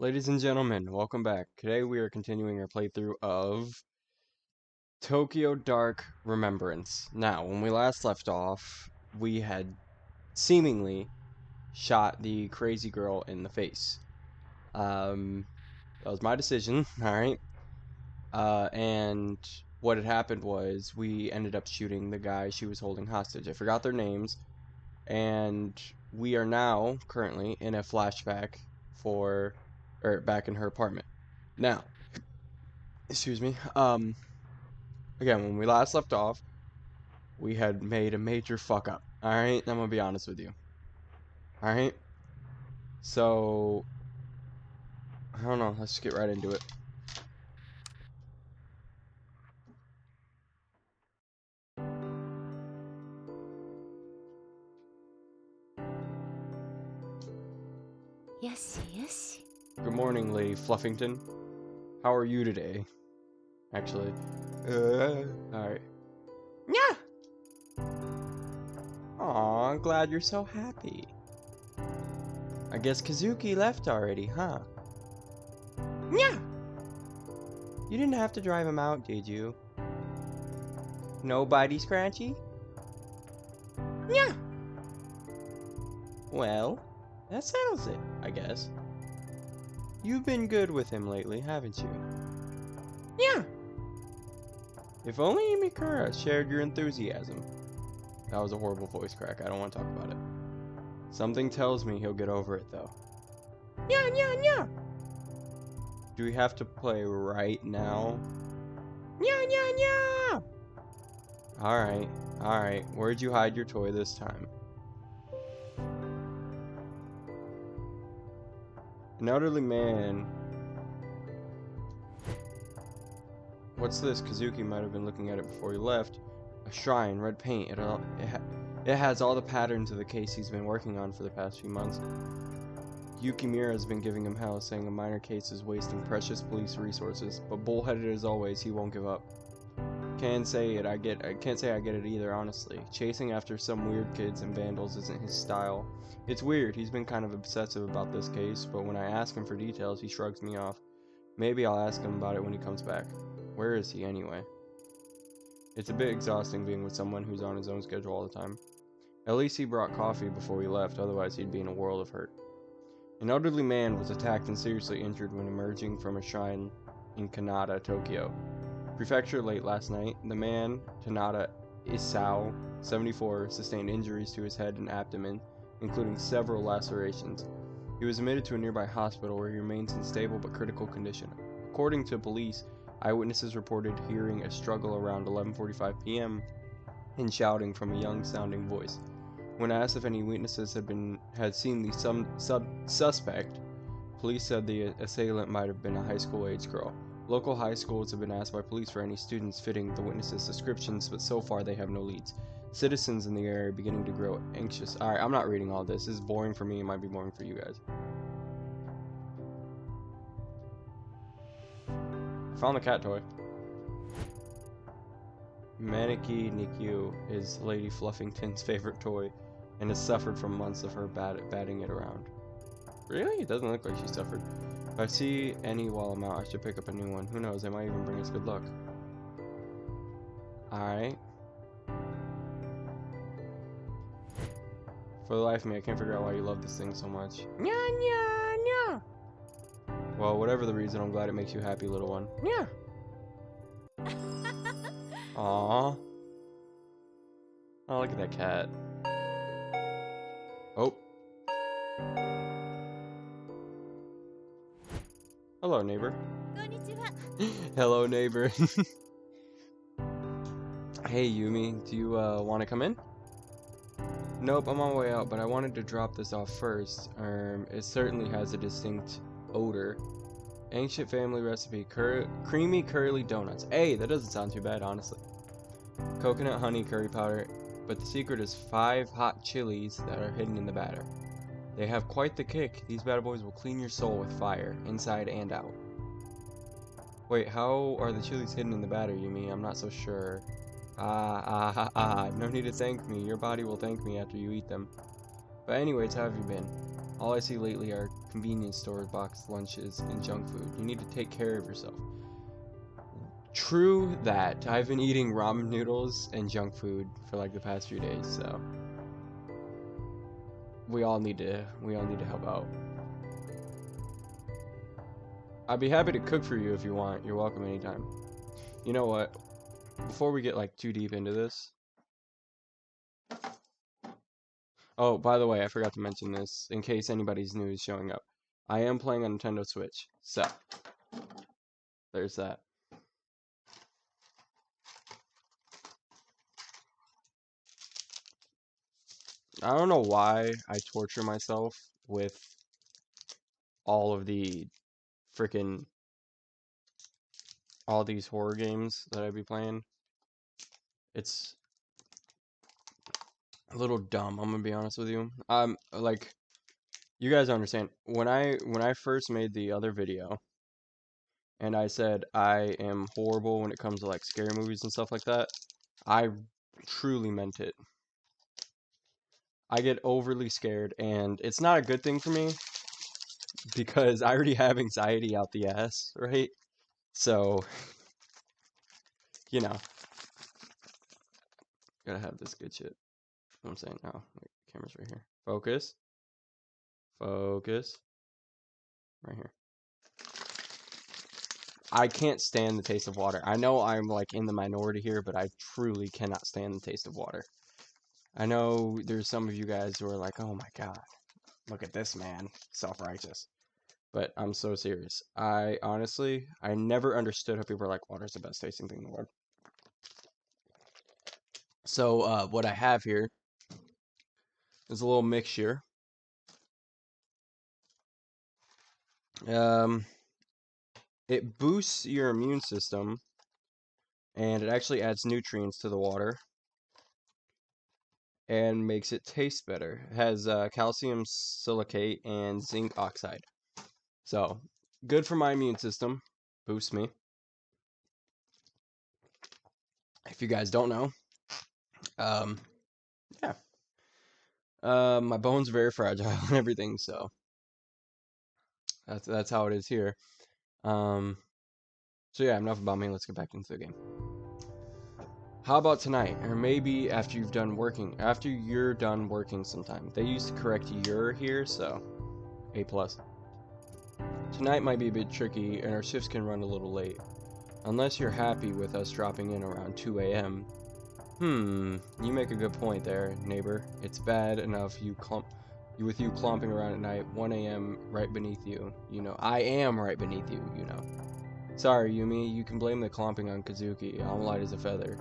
Ladies and gentlemen, welcome back. Today we are continuing our playthrough of Tokyo Dark Remembrance. Now, when we last left off, we had seemingly shot the crazy girl in the face. That was my decision, alright? And what had happened was we ended up shooting the guy she was holding hostage. I forgot their names, and we are now currently in a flashback back in her apartment. Now, excuse me. Again, when we last left off, we had made a major fuck up. Alright? I'm gonna be honest with you. Alright? So, I don't know. Let's just get right into it. Good morning, Lady Fluffington. How are you today? Actually. Alright. Yeah! Aw, I'm glad you're so happy. I guess Kazuki left already, huh? Yeah! You didn't have to drive him out, did you? Nobody scratchy? Yeah! Well, that settles it, I guess. You've been good with him lately, haven't you? Yeah! If only Mikura shared your enthusiasm. That was a horrible voice crack, I don't want to talk about it. Something tells me he'll get over it, though. Yeah! Do we have to play right now? Yeah! Alright. Where'd you hide your toy this time? An elderly man. What's this? Kazuki might have been looking at it before he left. A shrine, red paint. It has all the patterns of the case he's been working on for the past few months. Yukimura has been giving him hell, saying a minor case is wasting precious police resources, but bullheaded as always, he won't give up. Can't say I get it either, honestly. Chasing after some weird kids and vandals isn't his style. It's weird, he's been kind of obsessive about this case, but when I ask him for details, he shrugs me off. Maybe I'll ask him about it when he comes back. Where is he, anyway? It's a bit exhausting being with someone who's on his own schedule all the time. At least he brought coffee before we left, otherwise he'd be in a world of hurt. An elderly man was attacked and seriously injured when emerging from a shrine in Kanata, Tokyo. Prefecture late last night, the man, Tanada Isao, 74, sustained injuries to his head and abdomen, including several lacerations. He was admitted to a nearby hospital where he remains in stable but critical condition. According to police, eyewitnesses reported hearing a struggle around 11:45 p.m. and shouting from a young-sounding voice. When asked if any witnesses had seen the suspect, police said the assailant might have been a high school-age girl. Local high schools have been asked by police for any students fitting the witnesses' descriptions, but so far they have no leads. Citizens in the area are beginning to grow anxious. Alright, I'm not reading all this. This is boring for me. It might be boring for you guys. I found the cat toy. Maneki Nikyu is Lady Fluffington's favorite toy and has suffered from months of her batting it around. Really? It doesn't look like she suffered. If I see any while I'm out, I should pick up a new one. Who knows, they might even bring us good luck. Alright. For the life of me, I can't figure out why you love this thing so much. Nya. Well, whatever the reason, I'm glad it makes you happy, little one. Yeah. Aww. Oh, look at that cat. Oh. Hello, neighbor. Hello, neighbor. Hey, Yumi, do you want to come in? Nope, I'm on my way out, but I wanted to drop this off first. It certainly has a distinct odor. Ancient family recipe, creamy curly donuts. Hey, that doesn't sound too bad, honestly. Coconut honey curry powder, but the secret is 5 hot chilies that are hidden in the batter. They have quite the kick. These bad boys will clean your soul with fire, inside and out. Wait, how are the chilies hidden in the batter, Yumi? I'm not so sure. No need to thank me. Your body will thank me after you eat them. But anyways, how have you been? All I see lately are convenience store boxed lunches and junk food. You need to take care of yourself. True that. I've been eating ramen noodles and junk food for like the past few days, so we all need to help out. I'd be happy to cook for you if you want. You're welcome anytime. You know what? Before we get like too deep into this. Oh, by the way, I forgot to mention this in case anybody's new is showing up. I am playing on Nintendo Switch, so there's that. I don't know why I torture myself with all of the freaking all these horror games that I'd be playing. It's a little dumb, I'm gonna be honest with you. Like, you guys understand, when I first made the other video and I said I am horrible when it comes to like scary movies and stuff like that, I truly meant it. I get overly scared, and it's not a good thing for me because I already have anxiety out the ass, right? So, you know, gotta have this good shit. You know what I'm saying? Oh, wait, camera's right here. Focus. Focus. Right here. I can't stand the taste of water. I know I'm like in the minority here, but I truly cannot stand the taste of water. I know there's some of you guys who are like, oh my god, look at this man, self-righteous. But I'm so serious. I honestly never understood how people are like, water's the best tasting thing in the world. So what I have here is a little mixture. It boosts your immune system, and it actually adds nutrients to the water and makes it taste better. It has calcium silicate and zinc oxide. So, good for my immune system. Boosts me. If you guys don't know. Yeah. My bones are very fragile and everything, so that's how it is here. So yeah, enough about me. Let's get back into the game. How about tonight, or maybe after you're done working sometime. They used to correct your here, so A+. Tonight might be a bit tricky, and our shifts can run a little late. Unless you're happy with us dropping in around 2 a.m. You make a good point there, neighbor. It's bad enough with you clomping around at night, 1 a.m. right beneath you. You know, I am right beneath you, you know. Sorry, Yumi, you can blame the clomping on Kazuki. I'm light as a feather.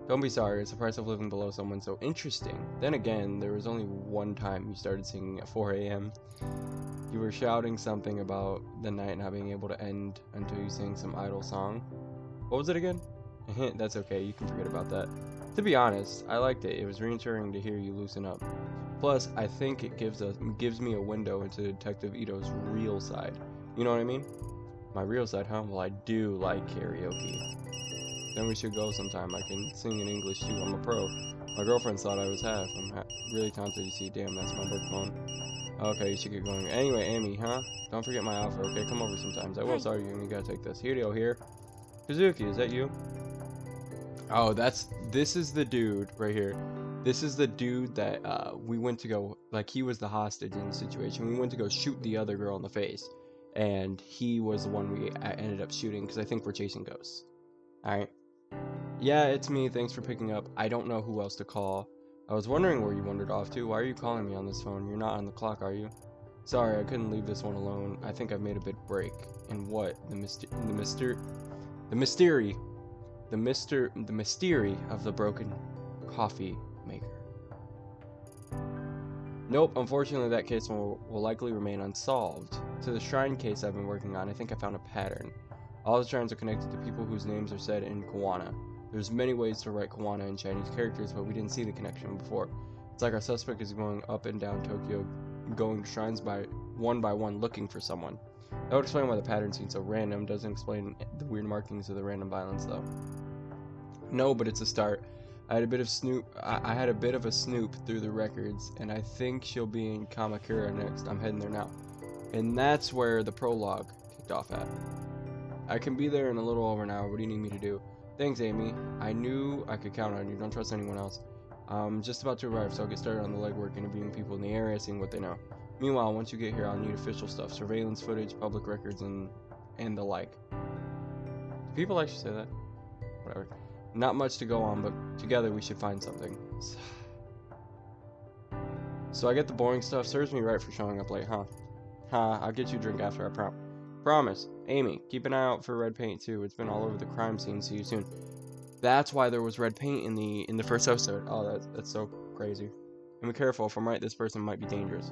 Don't be sorry, it's the price of living below someone so interesting. Then again, there was only one time you started singing at 4 a.m. You were shouting something about the night not being able to end until you sang some idle song. What was it again? That's okay, you can forget about that. To be honest, I liked it. It was reassuring to hear you loosen up. Plus, I think it gives me a window into Detective Ito's real side. You know what I mean? My real side, huh? Well, I do like karaoke. Then we should go sometime. I can sing in English too. I'm a pro. My girlfriend thought I was half. I'm really talented, you see. Damn, that's my work phone. Okay, you should get going. Anyway, Amy, huh? Don't forget my offer, okay? Come over sometimes. I will. Sorry, Amy. You gotta take this. Here you go, here. Kazuki, is that you? Oh, this is the dude right here. This is the dude that we went to go, like, he was the hostage in the situation. We went to go shoot the other girl in the face, and he was the one we ended up shooting because I think we're chasing ghosts. Alright. Yeah, it's me. Thanks for picking up. I don't know who else to call. I was wondering where you wandered off to. Why are you calling me on this phone? You're not on the clock, are you? Sorry, I couldn't leave this one alone. I think I've made a big break. And what? The mystery of the broken coffee maker. Nope, unfortunately that case will likely remain unsolved. To the shrine case I've been working on, I think I found a pattern. All the shrines are connected to people whose names are said in Kawana. There's many ways to write Kawana in Chinese characters, but we didn't see the connection before. It's like our suspect is going up and down Tokyo, going to shrines by one looking for someone. That would explain why the pattern seems so random. Doesn't explain the weird markings of the random violence though. No, but it's a start. I had a bit of I had a bit of a snoop through the records, and I think she'll be in Kamakura next. I'm heading there now. And that's where the prologue kicked off at. I can be there in a little over an hour. What do you need me to do? Thanks, Amy. I knew I could count on you. Don't trust anyone else. I'm just about to arrive, so I'll get started on the legwork, interviewing people in the area, seeing what they know. Meanwhile, once you get here, I'll need official stuff. Surveillance footage, public records, and the like. Do people actually say that? Whatever. Not much to go on, but together we should find something. So I get the boring stuff. Serves me right for showing up late, huh? I'll get you a drink after, I promise. Amy, keep an eye out for red paint too. It's been all over the crime scene. See you soon. That's why there was red paint in the first episode. Oh, that's so crazy. And be careful. If I'm right, this person might be dangerous.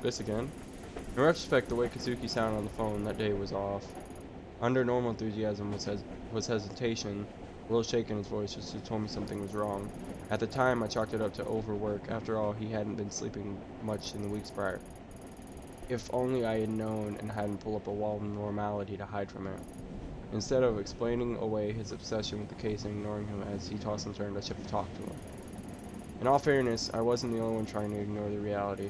This again. In retrospect, the way Kazuki sounded on the phone that day was off. Under normal enthusiasm was hesitation, a little shake in his voice, just told me something was wrong. At the time, I chalked it up to overwork. After all, he hadn't been sleeping much in the weeks prior. If only I had known and hadn't pulled up a wall of normality to hide from it. Instead of explaining away his obsession with the case and ignoring him as he tossed and turned, I should have talked to him. In all fairness, I wasn't the only one trying to ignore the reality.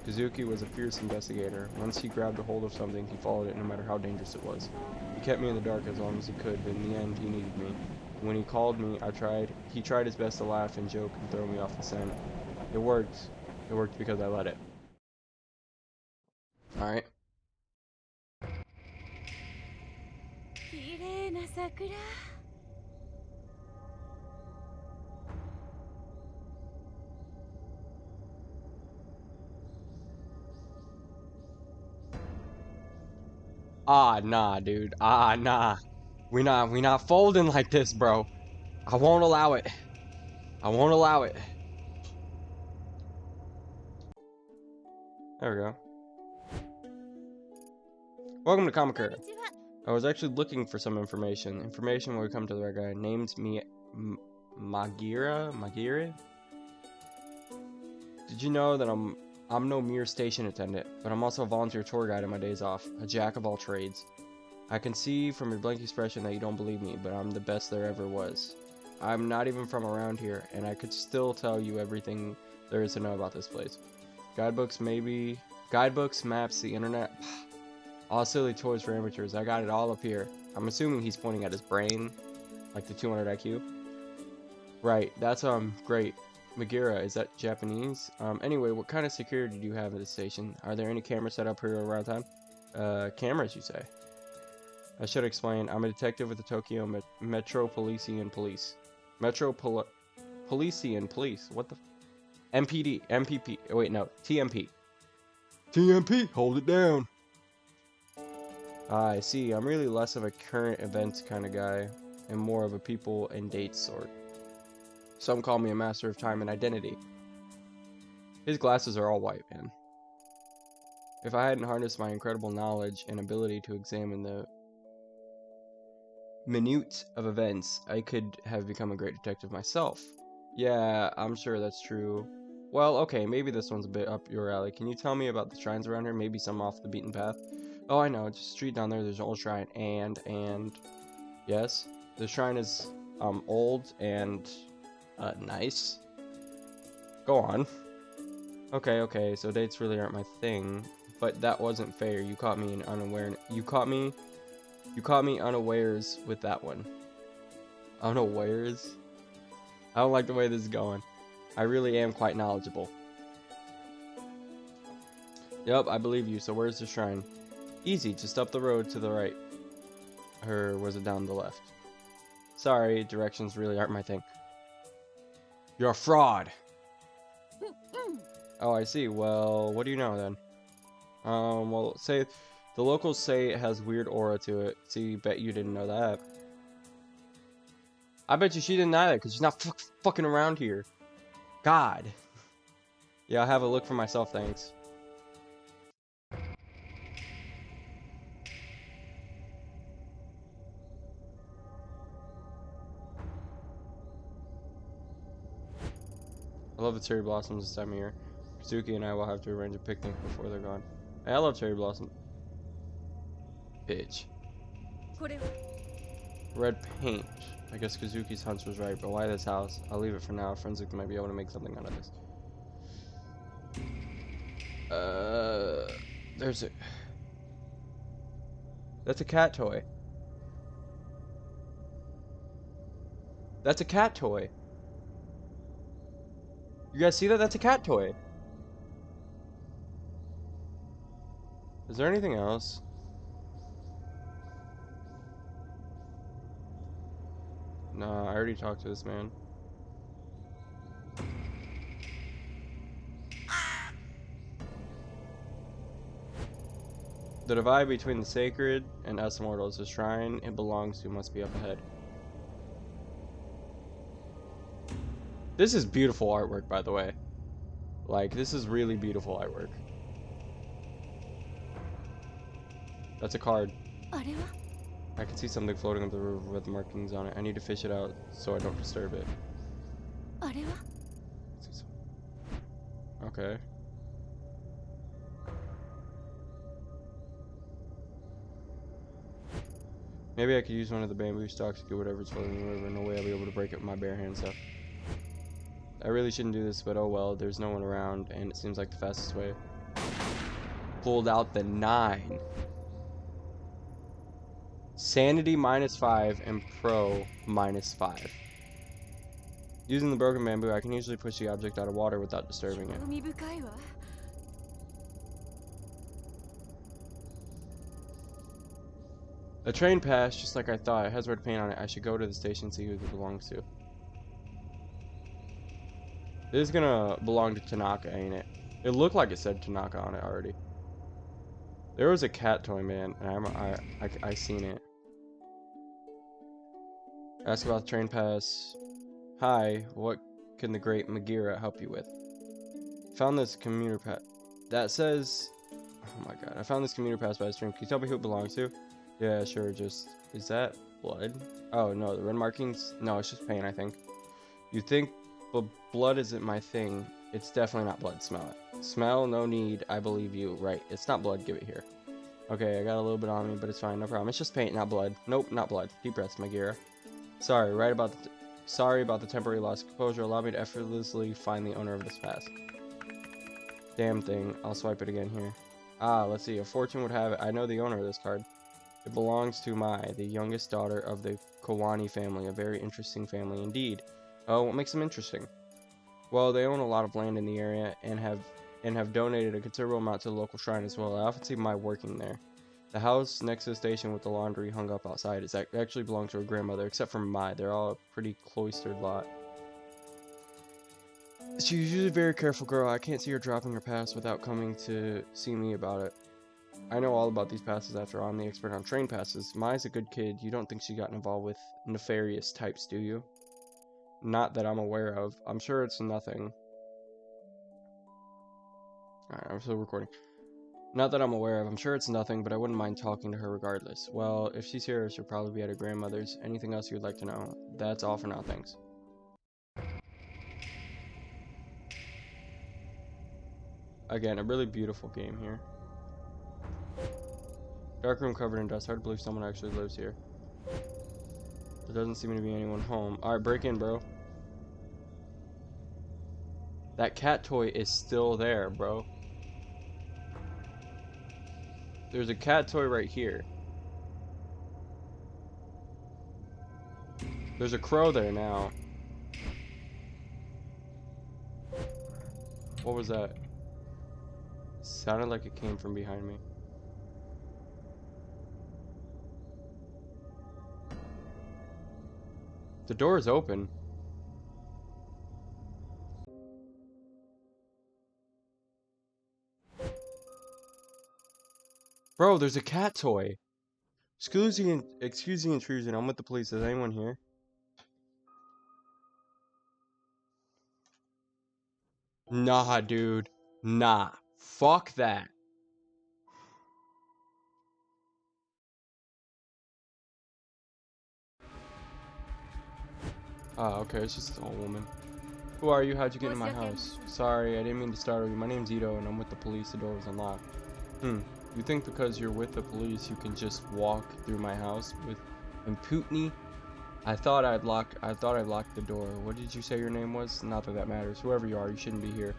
Kazuki was a fierce investigator. Once he grabbed a hold of something, he followed it no matter how dangerous it was. He kept me in the dark as long as he could, but in the end, he needed me. When he called me, he tried his best to laugh and joke and throw me off the scent. It worked. It worked because I let it. Alright. Ah, nah, dude. Ah, nah. We not folding like this, bro. I won't allow it. I won't allow it. There we go. Welcome to Kamakura. I was actually looking for some information. Information when we come to the right guy. Named me Magira? Did you know that I'm no mere station attendant, but I'm also a volunteer tour guide on my days off, a jack of all trades. I can see from your blank expression that you don't believe me, but I'm the best there ever was. I'm not even from around here, and I could still tell you everything there is to know about this place. Guidebooks, maybe. Guidebooks, maps, the internet. All silly toys for amateurs. I got it all up here. I'm assuming he's pointing at his brain, like the 200 IQ. Right, that's great. Magira, is that Japanese? Anyway, what kind of security do you have at the station? Are there any cameras set up here around town? Cameras, you say? I should explain. I'm a detective with the Tokyo Metropolitan Police. Metropolitan Police. What the? MPD. MPP. Oh, wait, no. TMP. TMP. Hold it down. I see. I'm really less of a current events kind of guy, and more of a people and dates sort. Some call me a master of time and identity. His glasses are all white, man. If I hadn't harnessed my incredible knowledge and ability to examine the minute of events, I could have become a great detective myself. Yeah, I'm sure that's true. Well, okay, maybe this one's a bit up your alley. Can you tell me about the shrines around here? Maybe some off the beaten path? Oh, I know. Just a street down there's an old shrine. And... Yes? The shrine is, old and... nice. Go on. Okay, so dates really aren't my thing. But that wasn't fair. You caught me in unawareness. You caught me unawares with that one. Unawares? I don't like the way this is going. I really am quite knowledgeable. Yup, I believe you. So where's the shrine? Easy, just up the road to the right. Or was it down the left? Sorry, directions really aren't my thing. You're a fraud. Oh, I see. Well, what do you know then? Well, say the locals say it has weird aura to it. See, bet you didn't know that. I bet you she didn't either, because she's not fucking around here. God. Yeah, I'll have a look for myself, thanks. I love the cherry blossoms this time of year. Kazuki and I will have to arrange a picnic before they're gone. Hey, I love cherry blossom. Bitch. Red paint. I guess Kazuki's hunch was right, but why this house? I'll leave it for now. Forensic might be able to make something out of this. There's a... That's a cat toy. That's a cat toy. You guys see that? That's a cat toy. Is there anything else? Nah, I already talked to this man. The divide between the sacred and us mortals, the shrine it belongs to must be up ahead. This is beautiful artwork, by the way. Like, this is really beautiful artwork. That's a card. I can see something floating up the river with markings on it. I need to fish it out so I don't disturb it. Okay. Maybe I could use one of the bamboo stalks to get whatever's floating in the river. No way I'll be able to break it with my bare hands, though. I really shouldn't do this, but oh well. There's no one around, and it seems like the fastest way. Pulled out the 9. Sanity -5 and Pro -5. Using the broken bamboo, I can usually push the object out of water without disturbing it. A train passed, just like I thought. It has red paint on it. I should go to the station and see who it belongs to. This is gonna belong to Tanaka, ain't it? It looked like it said Tanaka on it already. There was a cat toy, man, and I seen it. Ask about the train pass. Hi, what can the great Magira help you with? Found this commuter pass. That says... Oh my god, I found this commuter pass by the stream. Can you tell me who it belongs to? Yeah, sure, just... Is that blood? Oh, no, the red markings? No, it's just paint, I think. You think... But blood isn't my thing. It's definitely not blood. Smell it. Smell, no need. I believe you. Right, it's not blood. Give it here. Okay, I got a little bit on me, but it's fine. No problem. It's just paint, not blood. Nope, not blood. Deep breaths, Magira. Sorry, sorry about the temporary loss of composure. Allow me to effortlessly find the owner of this pass. Damn thing. I'll swipe it again here. Ah, let's see. A fortune would have it. I know the owner of this card. It belongs to Mai, the youngest daughter of the Kawani family. A very interesting family indeed. Oh, what makes them interesting? Well, they own a lot of land in the area and have donated a considerable amount to the local shrine as well. I often see Mai working there. The house next to the station with the laundry hung up outside actually belongs to her grandmother, except for Mai. They're all a pretty cloistered lot. She's usually a very careful girl. I can't see her dropping her pass without coming to see me about it. I know all about these passes after all. I'm the expert on train passes. Mai's a good kid. You don't think she got involved with nefarious types, do you? Not that I'm aware of. I'm sure it's nothing. Alright, I'm still recording. Not that I'm aware of. I'm sure it's nothing, but I wouldn't mind talking to her regardless. Well, if she's here, she'll probably be at her grandmother's. Anything else you'd like to know? That's all for now, thanks. Again, a really beautiful game here. Dark room covered in dust. Hard to believe someone actually lives here. There doesn't seem to be anyone home. Alright, break in, bro. That cat toy is still there, bro. There's a cat toy right here. There's a crow there now. What was that? Sounded like it came from behind me. The door is open. Bro, there's a cat toy. Excuse the intrusion. I'm with the police. Is anyone here? Nah, dude. Nah. Fuck that. Ah, okay. It's just an old woman. Who are you? How'd you get in my house? Sorry, I didn't mean to startle you. My name's Ito, and I'm with the police. The door was unlocked. You You think because you're with the police you can just walk through my house with impunity? I thought I'd locked the door. What did you say your name was? Not that that matters. Whoever you are, you shouldn't be here.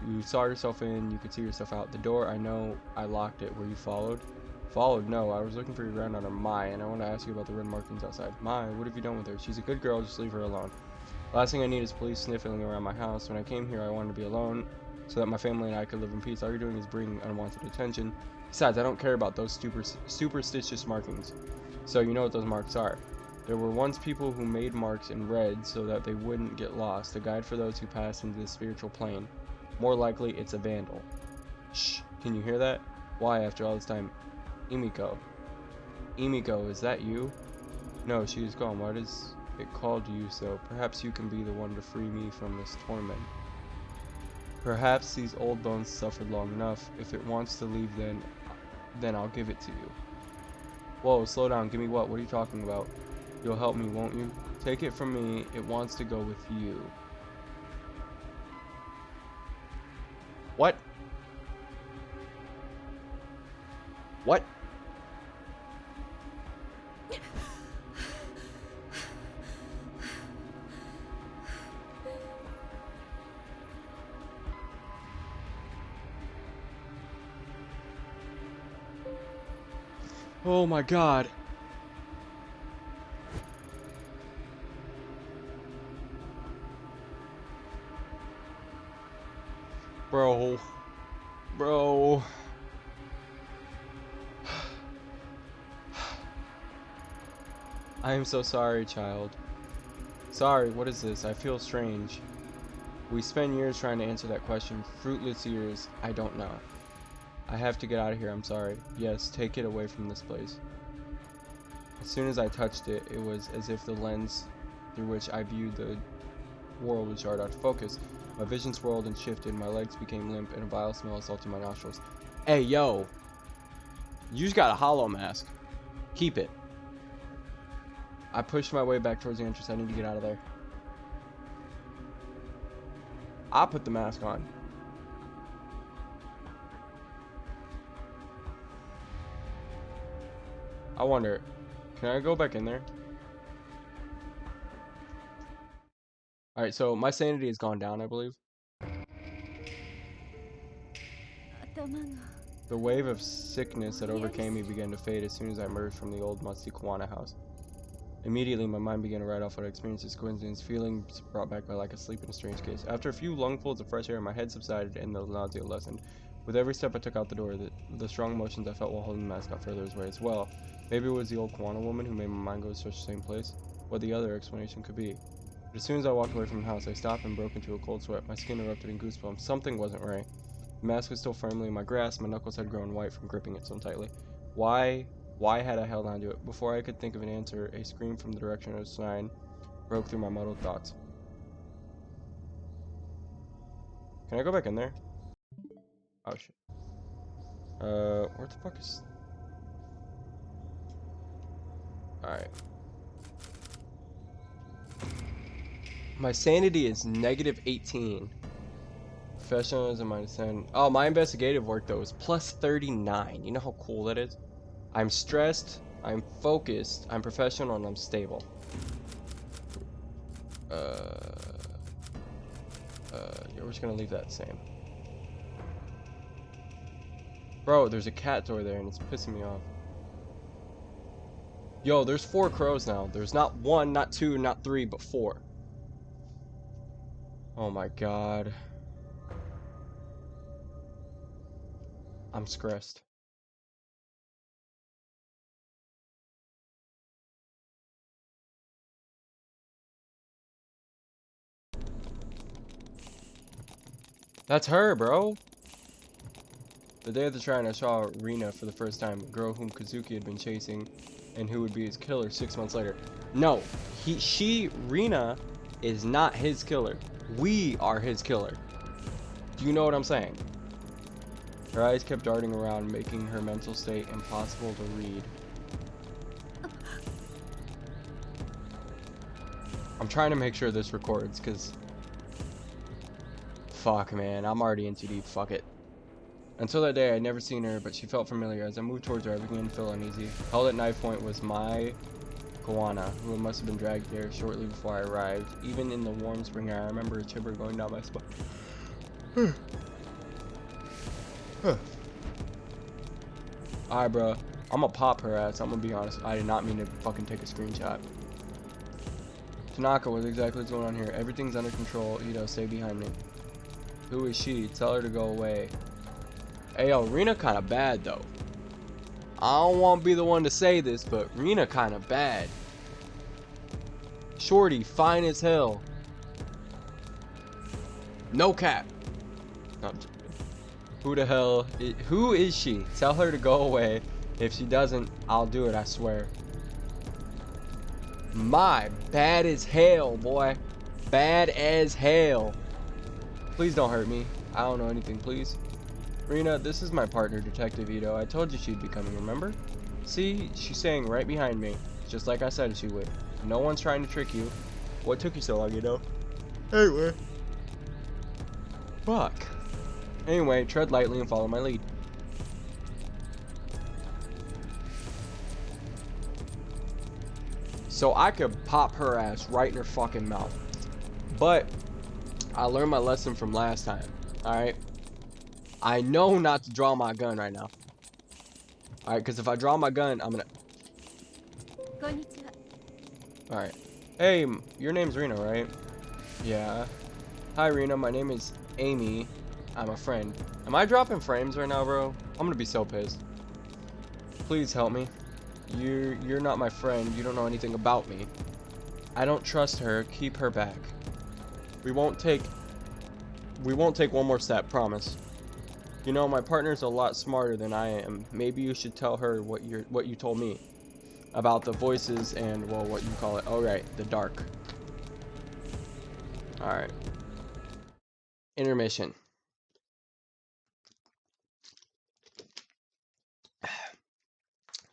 You saw yourself in, you could see yourself out. The door, I know I locked it. Were you followed? Followed? No, I was looking for your granddaughter, Mai, and I want to ask you about the red markings outside. Mai, what have you done with her? She's a good girl, just leave her alone. Last thing I need is police sniffing around my house. When I came here, I wanted to be alone so that my family and I could live in peace. All you're doing is bringing unwanted attention. Besides, I don't care about those superstitious markings. So you know what those marks are. There were once people who made marks in red so that they wouldn't get lost, a guide for those who pass into the spiritual plane. More likely, it's a vandal. Shh, can you hear that? Why, after all this time? Emiko. Emiko, is that you? No, she is gone. Why does it call to you so? Perhaps you can be the one to free me from this torment. Perhaps these old bones suffered long enough. If it wants to leave, then I'll give it to you. Whoa, slow down. Give me what? What are you talking about? You'll help me, won't you? Take it from me. It wants to go with you. What? What? Oh my god. Bro. I am so sorry, child. Sorry, what is this? I feel strange. We spent years trying to answer that question. Fruitless years. I don't know. I have to get out of here, I'm sorry. Yes, take it away from this place. As soon as I touched it, it was as if the lens through which I viewed the world was jarred out of focus. My vision swirled and shifted, my legs became limp, and a vile smell assaulted my nostrils. Hey, yo! You just got a hollow mask. Keep it. I pushed my way back towards the entrance. I need to get out of there. I'll put the mask on. I wonder, can I go back in there? Alright, so my sanity has gone down, I believe. The wave of sickness that overcame me began to fade as soon as I emerged from the old musty Kiwana house. Immediately, my mind began to write off what I experienced as coincidence, feelings brought back by like a sleep in a strange case. After a few lungfuls of fresh air, my head subsided and the nausea lessened. With every step I took out the door, the strong emotions I felt while holding the mask got further away as well. Maybe it was the old Kiwana woman who made my mind go to such the same place. What the other explanation could be. But as soon as I walked away from the house, I stopped and broke into a cold sweat. My skin erupted in goosebumps. Something wasn't right. The mask was still firmly in my grasp. My knuckles had grown white from gripping it so tightly. Why had I held on to it? Before I could think of an answer, a scream from the direction of the sign broke through my muddled thoughts. Can I go back in there? Oh shit. Where the fuck is... Alright. My sanity is negative 18. Professionalism minus 10. Oh, my investigative work though is plus 39. You know how cool that is? I'm stressed, I'm focused, I'm professional, and I'm stable. Yeah, we're just gonna leave that same. Bro, there's a cat door there and it's pissing me off. Yo, there's 4 crows now. There's not 1, not 2, not 3, but 4. Oh my god. I'm stressed. That's her, bro. The day of the shrine, I saw Rina for the first time, a girl whom Kazuki had been chasing, and who would be his killer 6 months later. No, Rina is not his killer. We are his killer. Do you know what I'm saying? Her eyes kept darting around, making her mental state impossible to read. I'm trying to make sure this records, because... Fuck, man. I'm already in too deep. Fuck it. Until that day, I'd never seen her, but she felt familiar. As I moved towards her, I began to feel uneasy. Held at knife point was my Kawana, who must have been dragged there shortly before I arrived. Even in the warm spring air, I remember a shiver going down my spine. Alright, bro. I'm gonna pop her ass. I'm gonna be honest. I did not mean to fucking take a screenshot. Tanaka, what exactly is going on here? Everything's under control. Ito, stay behind me. Who is she? Tell her to go away. Hey, yo, Rina kind of bad, though. I don't want to be the one to say this, but Rina kind of bad. Shorty, fine as hell. No cap. No, I'm joking. Who the hell? Who is she? Tell her to go away. If she doesn't, I'll do it, I swear. My, bad as hell, boy. Bad as hell. Please don't hurt me. I don't know anything, please. Rina, this is my partner, Detective Ito. I told you she'd be coming, remember? See, she's staying right behind me, just like I said she would. No one's trying to trick you. What took you so long, Ito? Anyway. Fuck. Anyway, tread lightly and follow my lead. So I could pop her ass right in her fucking mouth. But I learned my lesson from last time, alright? I know not to draw my gun right now. Alright, because if I draw my gun, I'm gonna... Alright. Hey, your name's Rena, right? Yeah. Hi, Rena. My name is Amy. I'm a friend. Am I dropping frames right now, bro? I'm gonna be so pissed. Please help me. You're not my friend. You don't know anything about me. I don't trust her. Keep her back. We won't take one more step, promise. You know, my partner's a lot smarter than I am. Maybe you should tell her what you told me about the voices and, well, what you call it. Oh, right, the dark. All right. Intermission.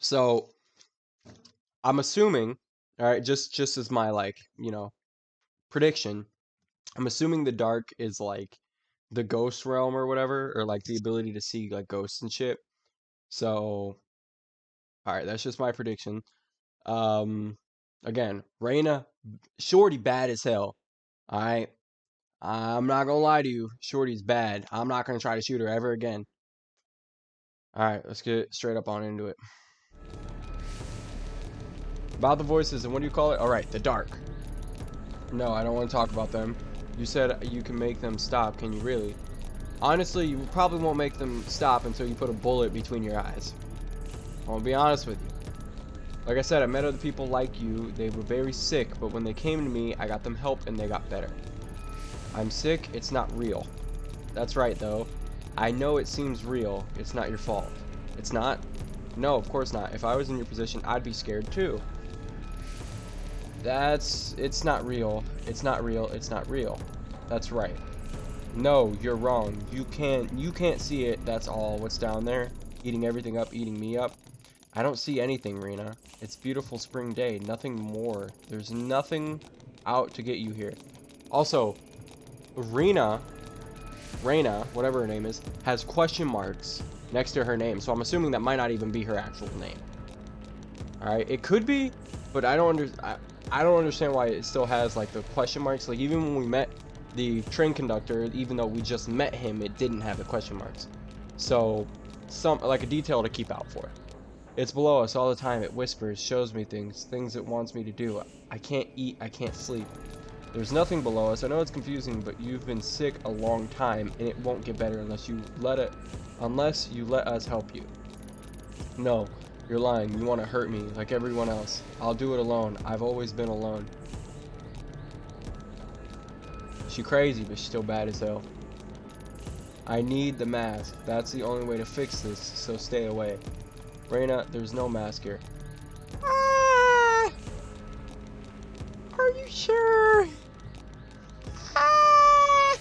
So, I'm assuming, all right, just as my, like, you know, prediction, I'm assuming the dark is like the ghost realm or whatever, or like the ability to see like ghosts and shit. So, all right, that's just my prediction. Again, Reina, Shorty bad as hell. All right, I'm not gonna lie to you, Shorty's bad. I'm not gonna try to shoot her ever again. All right, let's get straight up on into it. About the voices and what do you call it? All right, the dark. No, I don't want to talk about them. You said you can make them stop. Can you really? Honestly, you probably won't make them stop until you put a bullet between your eyes. I'm gonna be honest with you. Like I said, I met other people like you. They were very sick, but when they came to me, I got them help and they got better. I'm sick. It's not real. That's right, though. I know it seems real. It's not your fault. It's not? No, of course not. If I was in your position, I'd be scared too. It's not real. It's not real. It's not real. That's right. No, you're wrong. You can't see it. That's all. What's down there? Eating everything up, eating me up. I don't see anything, Rena. It's beautiful spring day. Nothing more. There's nothing out to get you here. Also, Rena, whatever her name is, has question marks next to her name. So I'm assuming that might not even be her actual name. Alright, it could be, but I don't understand why it still has like the question marks. Like even when we met the train conductor, even though we just met him, it didn't have the question marks. So like a detail to keep out for. It's below us all the time. It whispers, shows me things it wants me to do. I can't eat, I can't sleep. There's nothing below us. I know it's confusing, but you've been sick a long time and it won't get better unless you let us help you. No, you're lying. You want to hurt me like everyone else. I'll do it alone. I've always been alone. She's crazy, but she's still bad as hell. I need the mask. That's the only way to fix this, so stay away. Reina, there's no mask here. Ah! Are you sure? Ah!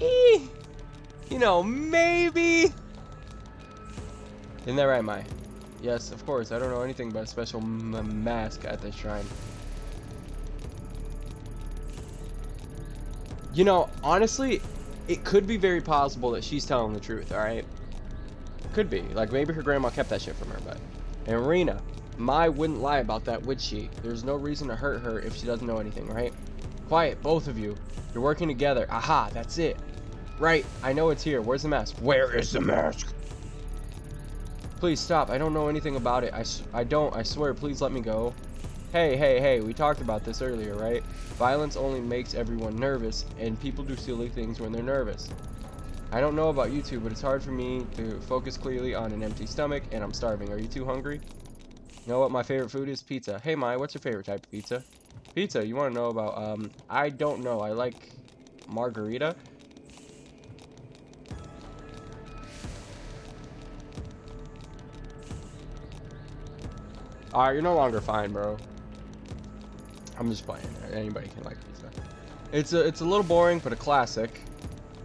You know, maybe. Isn't that right, Mai? Yes, of course. I don't know anything about a special mask at this shrine. You know, honestly, it could be very possible that she's telling the truth, alright? Could be. Like, maybe her grandma kept that shit from her, but... And Rena, Mai wouldn't lie about that, would she? There's no reason to hurt her if she doesn't know anything, right? Quiet, both of you. You're working together. Aha, that's it. Right, I know it's here. Where's the mask? Where is the mask? Please stop. I don't know anything about it. I don't. I swear, please let me go. Hey, we talked about this earlier, right? Violence only makes everyone nervous, and people do silly things when they're nervous. I don't know about you two, but it's hard for me to focus clearly on an empty stomach, and I'm starving. Are you two hungry? You know what my favorite food is? Pizza. Hey, Mai, what's your favorite type of pizza? Pizza, you want to know about, I don't know. I like margarita. Alright, you're no longer fine, bro. I'm just playing. Anybody can like pizza. It's a little boring, but a classic.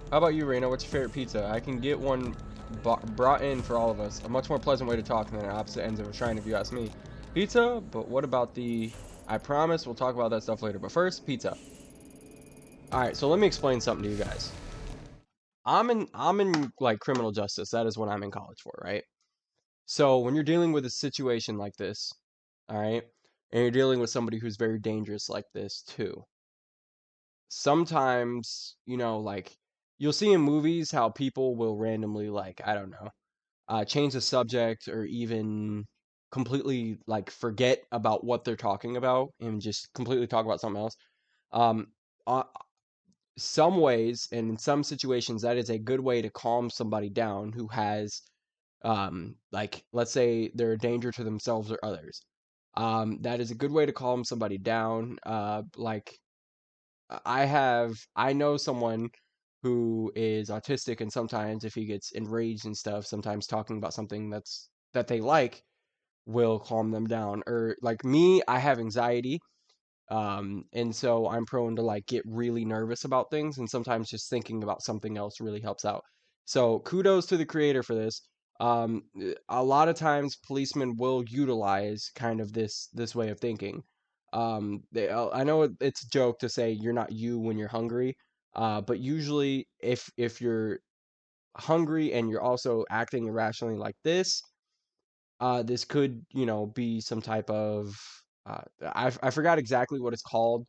How about you, Rena? What's your favorite pizza? I can get one brought in for all of us. A much more pleasant way to talk than at opposite ends of a shrine, if you ask me. Pizza? But what about the... I promise we'll talk about that stuff later. But first, pizza. Alright, so let me explain something to you guys. I'm in like criminal justice. That is what I'm in college for, right? So when you're dealing with a situation like this, alright, and you're dealing with somebody who's very dangerous like this too, sometimes, you know, like, you'll see in movies how people will randomly, like, I don't know, change the subject or even completely, like, forget about what they're talking about and just completely talk about something else. Um, uh, some ways and in some situations, that is a good way to calm somebody down who has, like, let's say they're a danger to themselves or others. That is a good way to calm somebody down. Like, I know someone who is autistic, and sometimes if he gets enraged and stuff, sometimes talking about something that they like will calm them down. Or like me, I have anxiety, and so I'm prone to like get really nervous about things, and sometimes just thinking about something else really helps out. So kudos to the creator for this. A lot of times policemen will utilize kind of this way of thinking. I know it's a joke to say you're not you when you're hungry, but usually if you're hungry and you're also acting irrationally like this could, you know, be some type of I forgot exactly what it's called,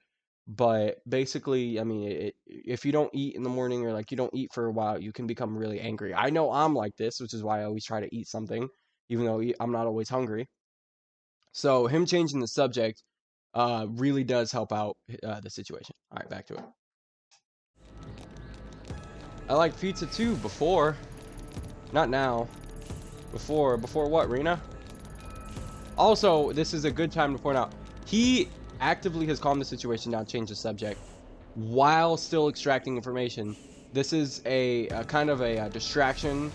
but basically, I mean, if you don't eat in the morning or like you don't eat for a while, you can become really angry. I know I'm like this, which is why I always try to eat something, even though I'm not always hungry. So him changing the subject really does help out the situation. All right, back to it. I liked pizza too before, not now. Before what, Rena? Also, this is a good time to point out, he actively has calmed the situation down, changed the subject, while still extracting information. This is a kind of a distraction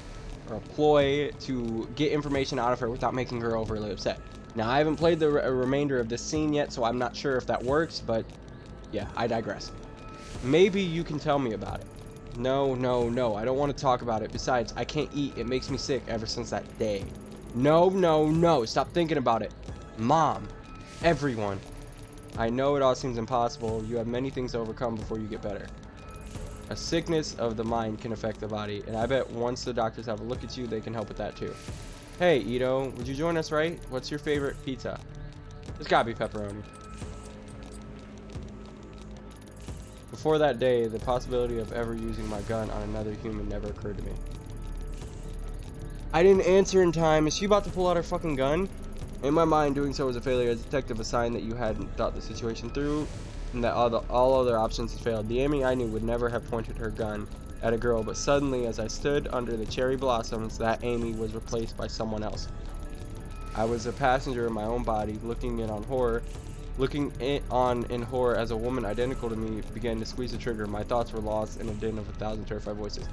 or a ploy to get information out of her without making her overly upset. Now, I haven't played the remainder of this scene yet, so I'm not sure if that works, but yeah, I digress. Maybe you can tell me about it. No, I don't want to talk about it. Besides, I can't eat. It makes me sick ever since that day. No, stop thinking about it. Mom, everyone. I know it all seems impossible. You have many things to overcome before you get better. A sickness of the mind can affect the body, and I bet once the doctors have a look at you, they can help with that too. Hey, Ito, would you join us, right? What's your favorite pizza? It's gotta be pepperoni. Before that day, the possibility of ever using my gun on another human never occurred to me. I didn't answer in time. Is she about to pull out her fucking gun? In my mind, doing so was a failure as a detective, a sign that you hadn't thought the situation through, and that all other options had failed. The Amy I knew would never have pointed her gun at a girl, but suddenly, as I stood under the cherry blossoms, that Amy was replaced by someone else. I was a passenger in my own body, looking in horror as a woman identical to me began to squeeze the trigger. My thoughts were lost in a din of 1,000 terrified voices.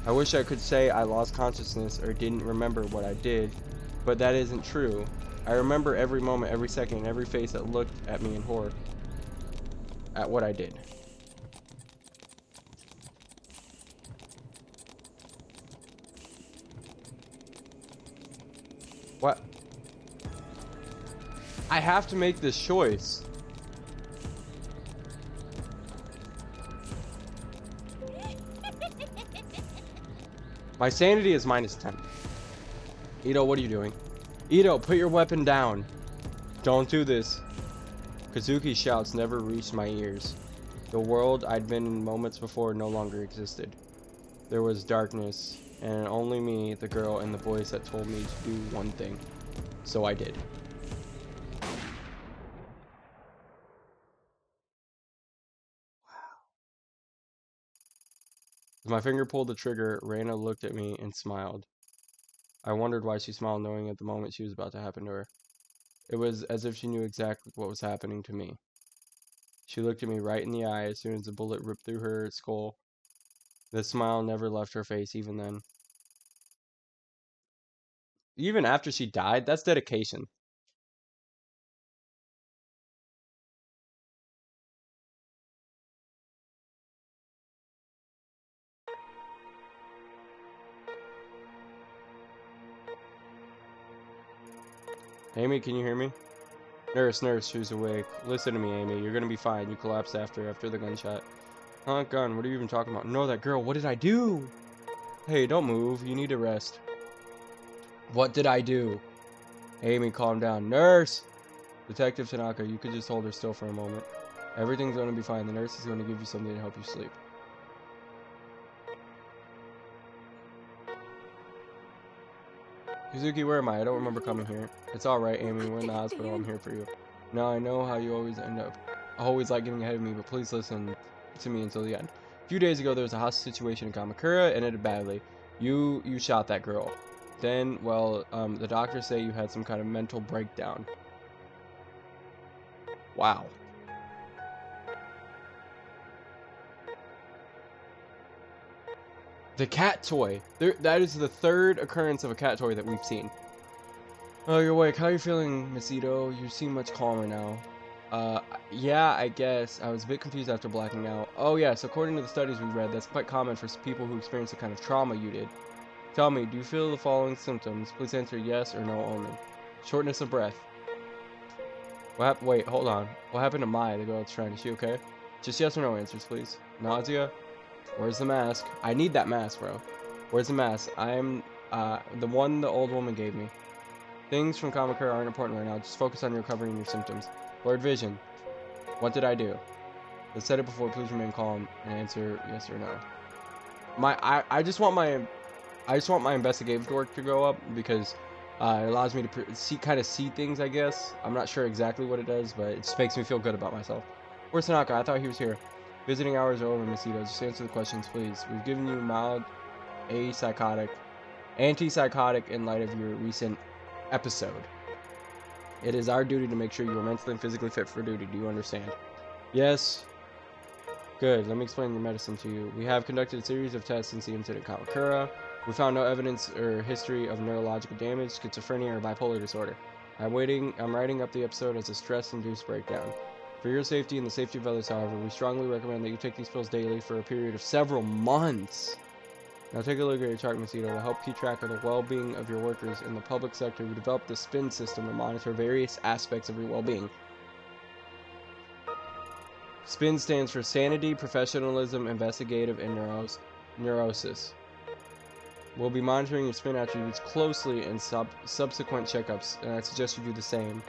I wish I could say I lost consciousness or didn't remember what I did, but that isn't true. I remember every moment, every second, every face that looked at me in horror at what I did. What? I have to make this choice. My sanity is -10. Ito, what are you doing? Ito, put your weapon down. Don't do this. Kazuki's shouts never reached my ears. The world I'd been in moments before no longer existed. There was darkness, and only me, the girl, and the voice that told me to do one thing. So I did. As my finger pulled the trigger, Reina looked at me and smiled. I wondered why she smiled, knowing at the moment she was about to happen to her. It was as if she knew exactly what was happening to me. She looked at me right in the eye as soon as the bullet ripped through her skull. The smile never left her face even then. Even after she died, that's dedication. Amy, can you hear me? Nurse, nurse, she's awake. Listen to me, Amy. You're gonna be fine. You collapsed after the gunshot. Huh, gun? What are you even talking about? No, that girl. What did I do? Hey, don't move. You need to rest. What did I do? Amy, calm down. Nurse! Detective Tanaka, you could just hold her still for a moment. Everything's gonna be fine. The nurse is gonna give you something to help you sleep. Kazuki, where am I? I don't remember coming here. It's alright, Amy. We're in the hospital. I'm here for you. Now, I know how you always end up. Always like getting ahead of me, but please listen to me until the end. A few days ago, there was a hostage situation in Kamakura, and it ended badly. You shot that girl. Then, well, the doctors say you had some kind of mental breakdown. Wow. The cat toy. That is the third occurrence of a cat toy that we've seen. Oh, you're awake. How are you feeling, Miss Ito? You seem much calmer now. Yeah, I guess. I was a bit confused after blacking out. Oh, yes, according to the studies we read, that's quite common for people who experience the kind of trauma you did. Tell me, do you feel the following symptoms? Please answer yes or no only. Shortness of breath. Wait, hold on. What happened to Mai, the girl that's trying? Is she okay? Just yes or no answers, please. Nausea? Where's the mask? I need that mask, bro. Where's the mask? I'm, the one the old woman gave me. Things from Kamakura aren't important right now. Just focus on recovering your symptoms. Blurred vision. What did I do? I said it before. Please remain calm and answer yes or no. I just want my investigative work to go up because it allows me to kind of see things. I guess I'm not sure exactly what it does, but it just makes me feel good about myself. Where's Tanaka? I thought he was here. Visiting hours are over, Miss Ito. Just answer the questions, please. We've given you mild antipsychotic in light of your recent episode. It is our duty to make sure you are mentally and physically fit for duty. Do you understand? Yes. Good. Let me explain your medicine to you. We have conducted a series of tests since the incident at Kamakura. We found no evidence or history of neurological damage, schizophrenia, or bipolar disorder. I'm writing up the episode as a stress-induced breakdown. For your safety and the safety of others, however, we strongly recommend that you take these pills daily for a period of several months. Now take a look at your chart, Miss Ito. To help keep track of the well-being of your workers in the public sector, we developed the SPIN system to monitor various aspects of your well-being. SPIN stands for Sanity, Professionalism, Investigative, and Neurosis. We'll be monitoring your SPIN attributes closely in subsequent checkups, and I suggest you do the same.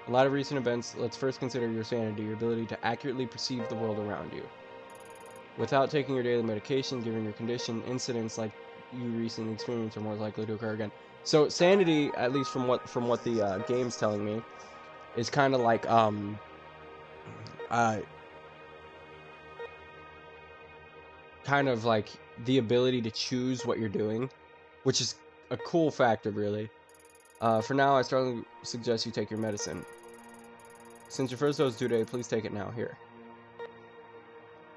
In light of recent events, let's first consider your sanity, your ability to accurately perceive the world around you. Without taking your daily medication, given your condition, incidents like you recently experienced are more likely to occur again. So sanity, at least from what the game's telling me, is kind of like kind of like the ability to choose what you're doing, which is a cool factor, really. For now, I strongly suggest you take your medicine. Since your first dose is due today, please take it now. Here.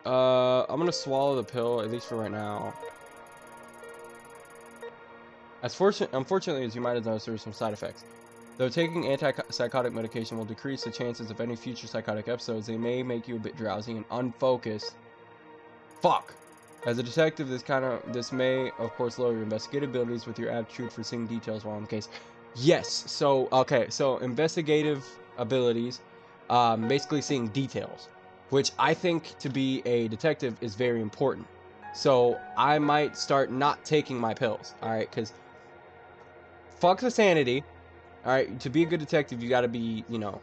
I'm gonna swallow the pill, at least for right now. Unfortunately, as you might have noticed, there are some side effects. Though taking antipsychotic medication will decrease the chances of any future psychotic episodes, they may make you a bit drowsy and unfocused. Fuck! As a detective, this may, of course, lower your investigative abilities with your aptitude for seeing details while on the case. Yes, so, okay, so investigative abilities, basically seeing details, which I think to be a detective is very important. So I might start not taking my pills, alright? Because fuck the sanity, alright? To be a good detective, you gotta be, you know,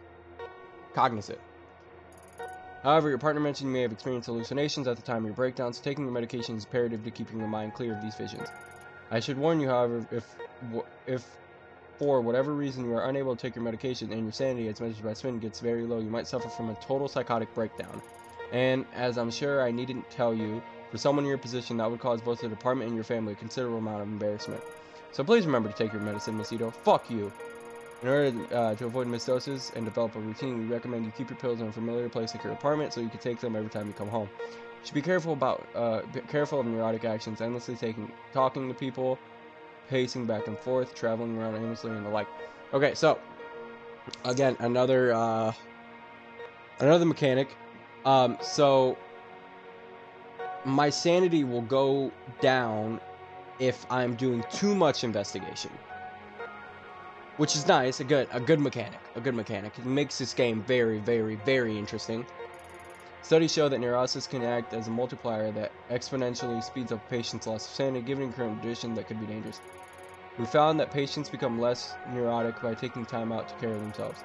cognizant. However, your partner mentioned you may have experienced hallucinations at the time of your breakdown, so taking your medication is imperative to keeping your mind clear of these visions. I should warn you, however, if for whatever reason you are unable to take your medication and your sanity, as measured by Spin, gets very low, you might suffer from a total psychotic breakdown. And as I'm sure I needn't tell you, for someone in your position, that would cause both the department and your family a considerable amount of embarrassment. So please remember to take your medicine, Miss Ito. Fuck you. In order to avoid misdoses and develop a routine, we recommend you keep your pills in a familiar place like your apartment so you can take them every time you come home. You should be careful of neurotic actions, endlessly talking to people, pacing back and forth, traveling around aimlessly, and the like. Okay, so again, another mechanic. So my sanity will go down if I'm doing too much investigation, which is nice. A good mechanic. It makes this game very, very, very interesting. Studies show that neurosis can act as a multiplier that exponentially speeds up a patient's loss of sanity, given a current condition that could be dangerous. We found that patients become less neurotic by taking time out to care of themselves.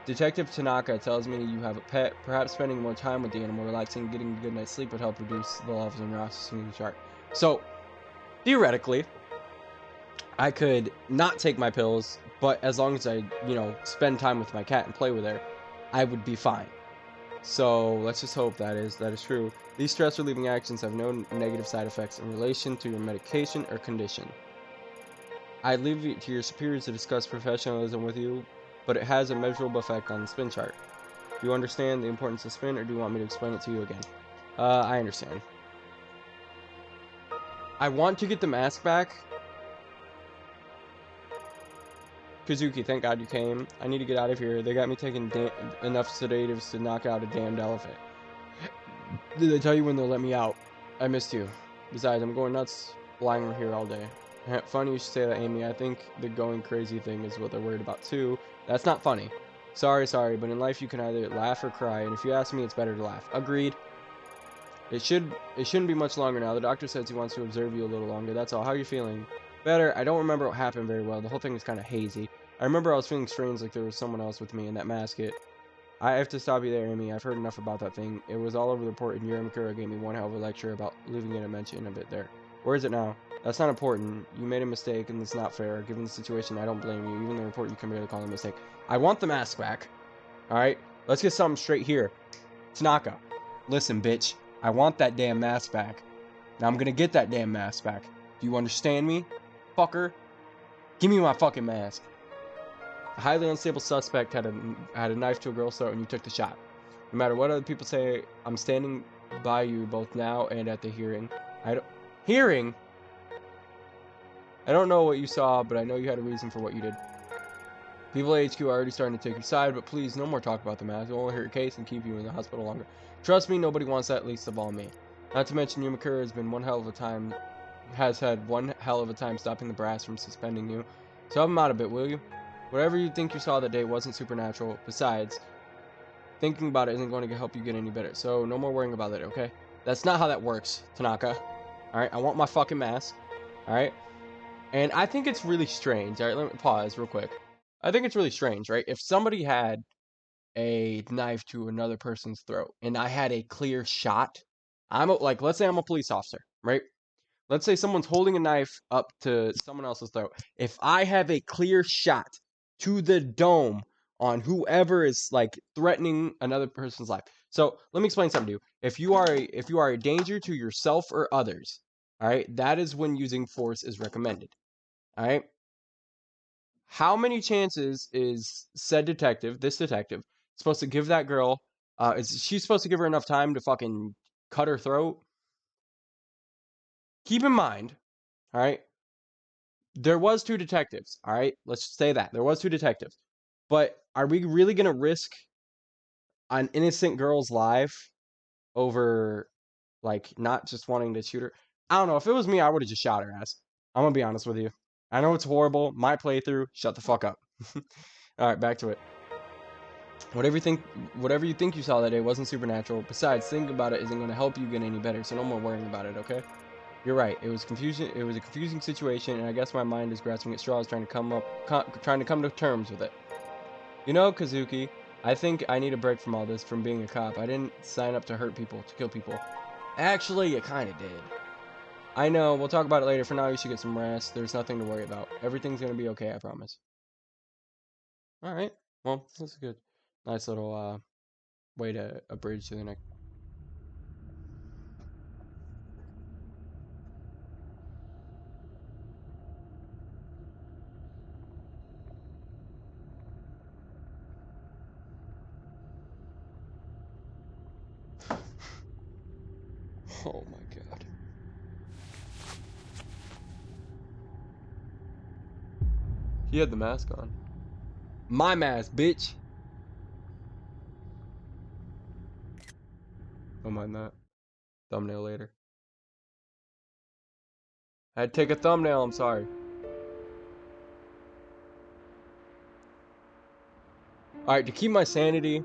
Detective Tanaka tells me you have a pet. Perhaps spending more time with the animal, relaxing, getting a good night's sleep would help reduce the levels of neurosis in the chart. So, theoretically, I could not take my pills, but as long as I, you know, spend time with my cat and play with her, I would be fine. So let's just hope that is true. These stress relieving actions have no negative side effects in relation to your medication or condition. I leave it to your superiors to discuss professionalism with you, but it has a measurable effect on the spin chart. Do you understand the importance of spin, or do you want me to explain it to you again? I understand. I want to get the mask back. Kazuki, thank God you came. I need to get out of here. They got me taking enough sedatives to knock out a damned elephant. Did they tell you when they'll let me out? I missed you. Besides, I'm going nuts lying here all day. Funny you should say that, Amy. I think the going crazy thing is what they're worried about too. That's not funny. Sorry, but in life you can either laugh or cry, and if you ask me, it's better to laugh. Agreed. It shouldn't be much longer now. The doctor says he wants to observe you a little longer. That's all. How are you feeling? Better. I don't remember what happened very well. The whole thing was kind of hazy. I remember I was feeling strange, like there was someone else with me in that mask. I have to stop you there, Amy. I've heard enough about that thing. It was all over the report, and Yuramikura gave me one hell of a lecture about leaving it a mention of it there. Where is it now? That's not important. You made a mistake, and it's not fair. Given the situation, I don't blame you. Even the report, you can barely call it a mistake. I want the mask back. Alright? Let's get something straight here. Tanaka. Listen, bitch. I want that damn mask back. Now I'm gonna get that damn mask back. Do you understand me? Fucker. Give me my fucking mask. A highly unstable suspect had a knife to a girl's throat and you took the shot. No matter what other people say, I'm standing by you both now and at the hearing. Hearing? I don't know what you saw, but I know you had a reason for what you did. People at HQ are already starting to take your side, but please, no more talk about the mask. It won't hurt your case and keep you in the hospital longer. Trust me, nobody wants that, least of all me. Not to mention, Yumakura has had one hell of a time stopping the brass from suspending you. So help him out a bit, will you? Whatever you think you saw that day wasn't supernatural. Besides, thinking about it isn't going to help you get any better. So no more worrying about it, okay? That's not how that works, Tanaka. Alright, I want my fucking mask. Alright? And I think it's really strange. Alright, let me pause real quick. I think it's really strange, right? If somebody had a knife to another person's throat and I had a clear shot, let's say I'm a police officer, right? Let's say someone's holding a knife up to someone else's throat. If I have a clear shot to the dome on whoever is like threatening another person's life. So let me explain something to you. If you are a danger to yourself or others, all right, that is when using force is recommended. All right. How many chances is this detective, supposed to give that girl? Is she supposed to give her enough time to fucking cut her throat? Keep in mind, all right, there was two detectives, all right? Let's say that. There was two detectives. But are we really going to risk an innocent girl's life over, like, not just wanting to shoot her? I don't know. If it was me, I would have just shot her ass. I'm going to be honest with you. I know it's horrible. My playthrough. Shut the fuck up. All right, back to it. Whatever you think you saw that day wasn't supernatural. Besides, thinking about it isn't going to help you get any better, so no more worrying about it, okay? You're right. It was confusion. It was a confusing situation, and I guess my mind is grasping at straws, trying to come to terms with it. You know, Kazuki, I think I need a break from all this, from being a cop. I didn't sign up to hurt people, to kill people. Actually, you kind of did. I know. We'll talk about it later. For now, you should get some rest. There's nothing to worry about. Everything's gonna be okay. I promise. All right. Well, that's good. Nice little way to abridge to the next. Oh my god. He had the mask on. My mask, bitch. Don't mind that. Thumbnail later. I had to take a thumbnail. I'm sorry. All right, to keep my sanity.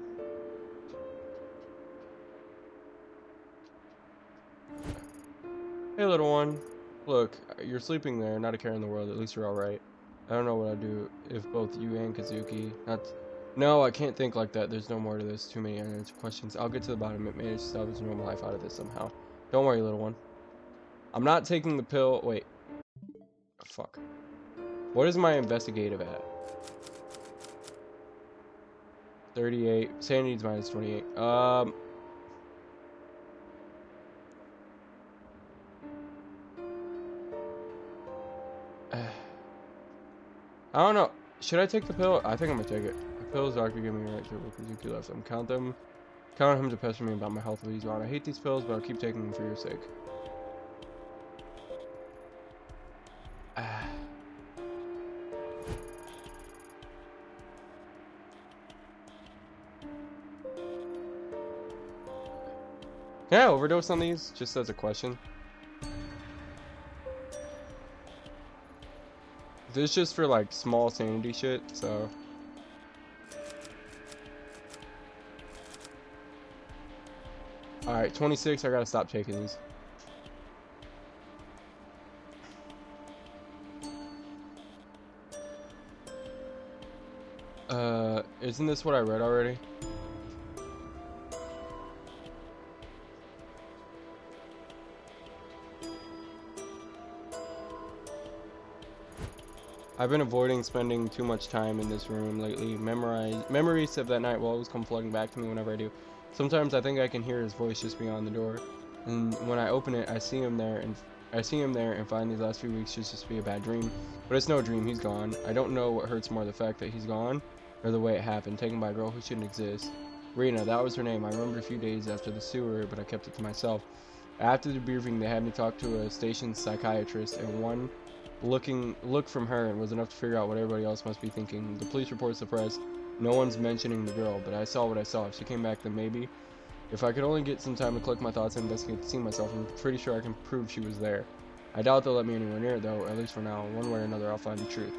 Hey, little one. Look, you're sleeping there, not a care in the world. At least you're all right. I don't know what I'd do if both you and Kazuki. No, I can't think like that. There's no more to this. Too many unanswered questions. I'll get to the bottom. It managed to salvage normal life out of this somehow. Don't worry, little one. I'm not taking the pill. Wait. Oh, fuck. What is my investigative at? 38. Sanity's minus 28. I don't know. Should I take the pill? I think I'm gonna take it. The pills doctor gave me right to work Kazuki left. I'm count on him to pester me about my health while he's gone. I hate these pills, but I'll keep taking them for your sake. Can I overdose on these? Just as a question. This is just for like small sanity shit, so. Alright, 26, I gotta stop taking these. Isn't this what I read already? I've been avoiding spending too much time in this room lately. Memories of that night will always come flooding back to me whenever I do. Sometimes I think I can hear his voice just beyond the door, and when I open it, I see him there and find these last few weeks just to be a bad dream. But it's no dream. He's gone. I don't know what hurts more, the fact that he's gone, or the way it happened, taken by a girl who shouldn't exist. Rena, that was her name. I remembered a few days after the sewer, but I kept it to myself. After the debriefing, they had me talk to a station psychiatrist, and one look from her and was enough to figure out what everybody else must be thinking. The police reports the press. No one's mentioning the girl, but I saw what I saw. If she came back, then maybe. If I could only get some time to collect my thoughts and investigate to see myself, I'm pretty sure I can prove she was there. I doubt they'll let me anywhere near it, though, at least for now. One way or another, I'll find the truth.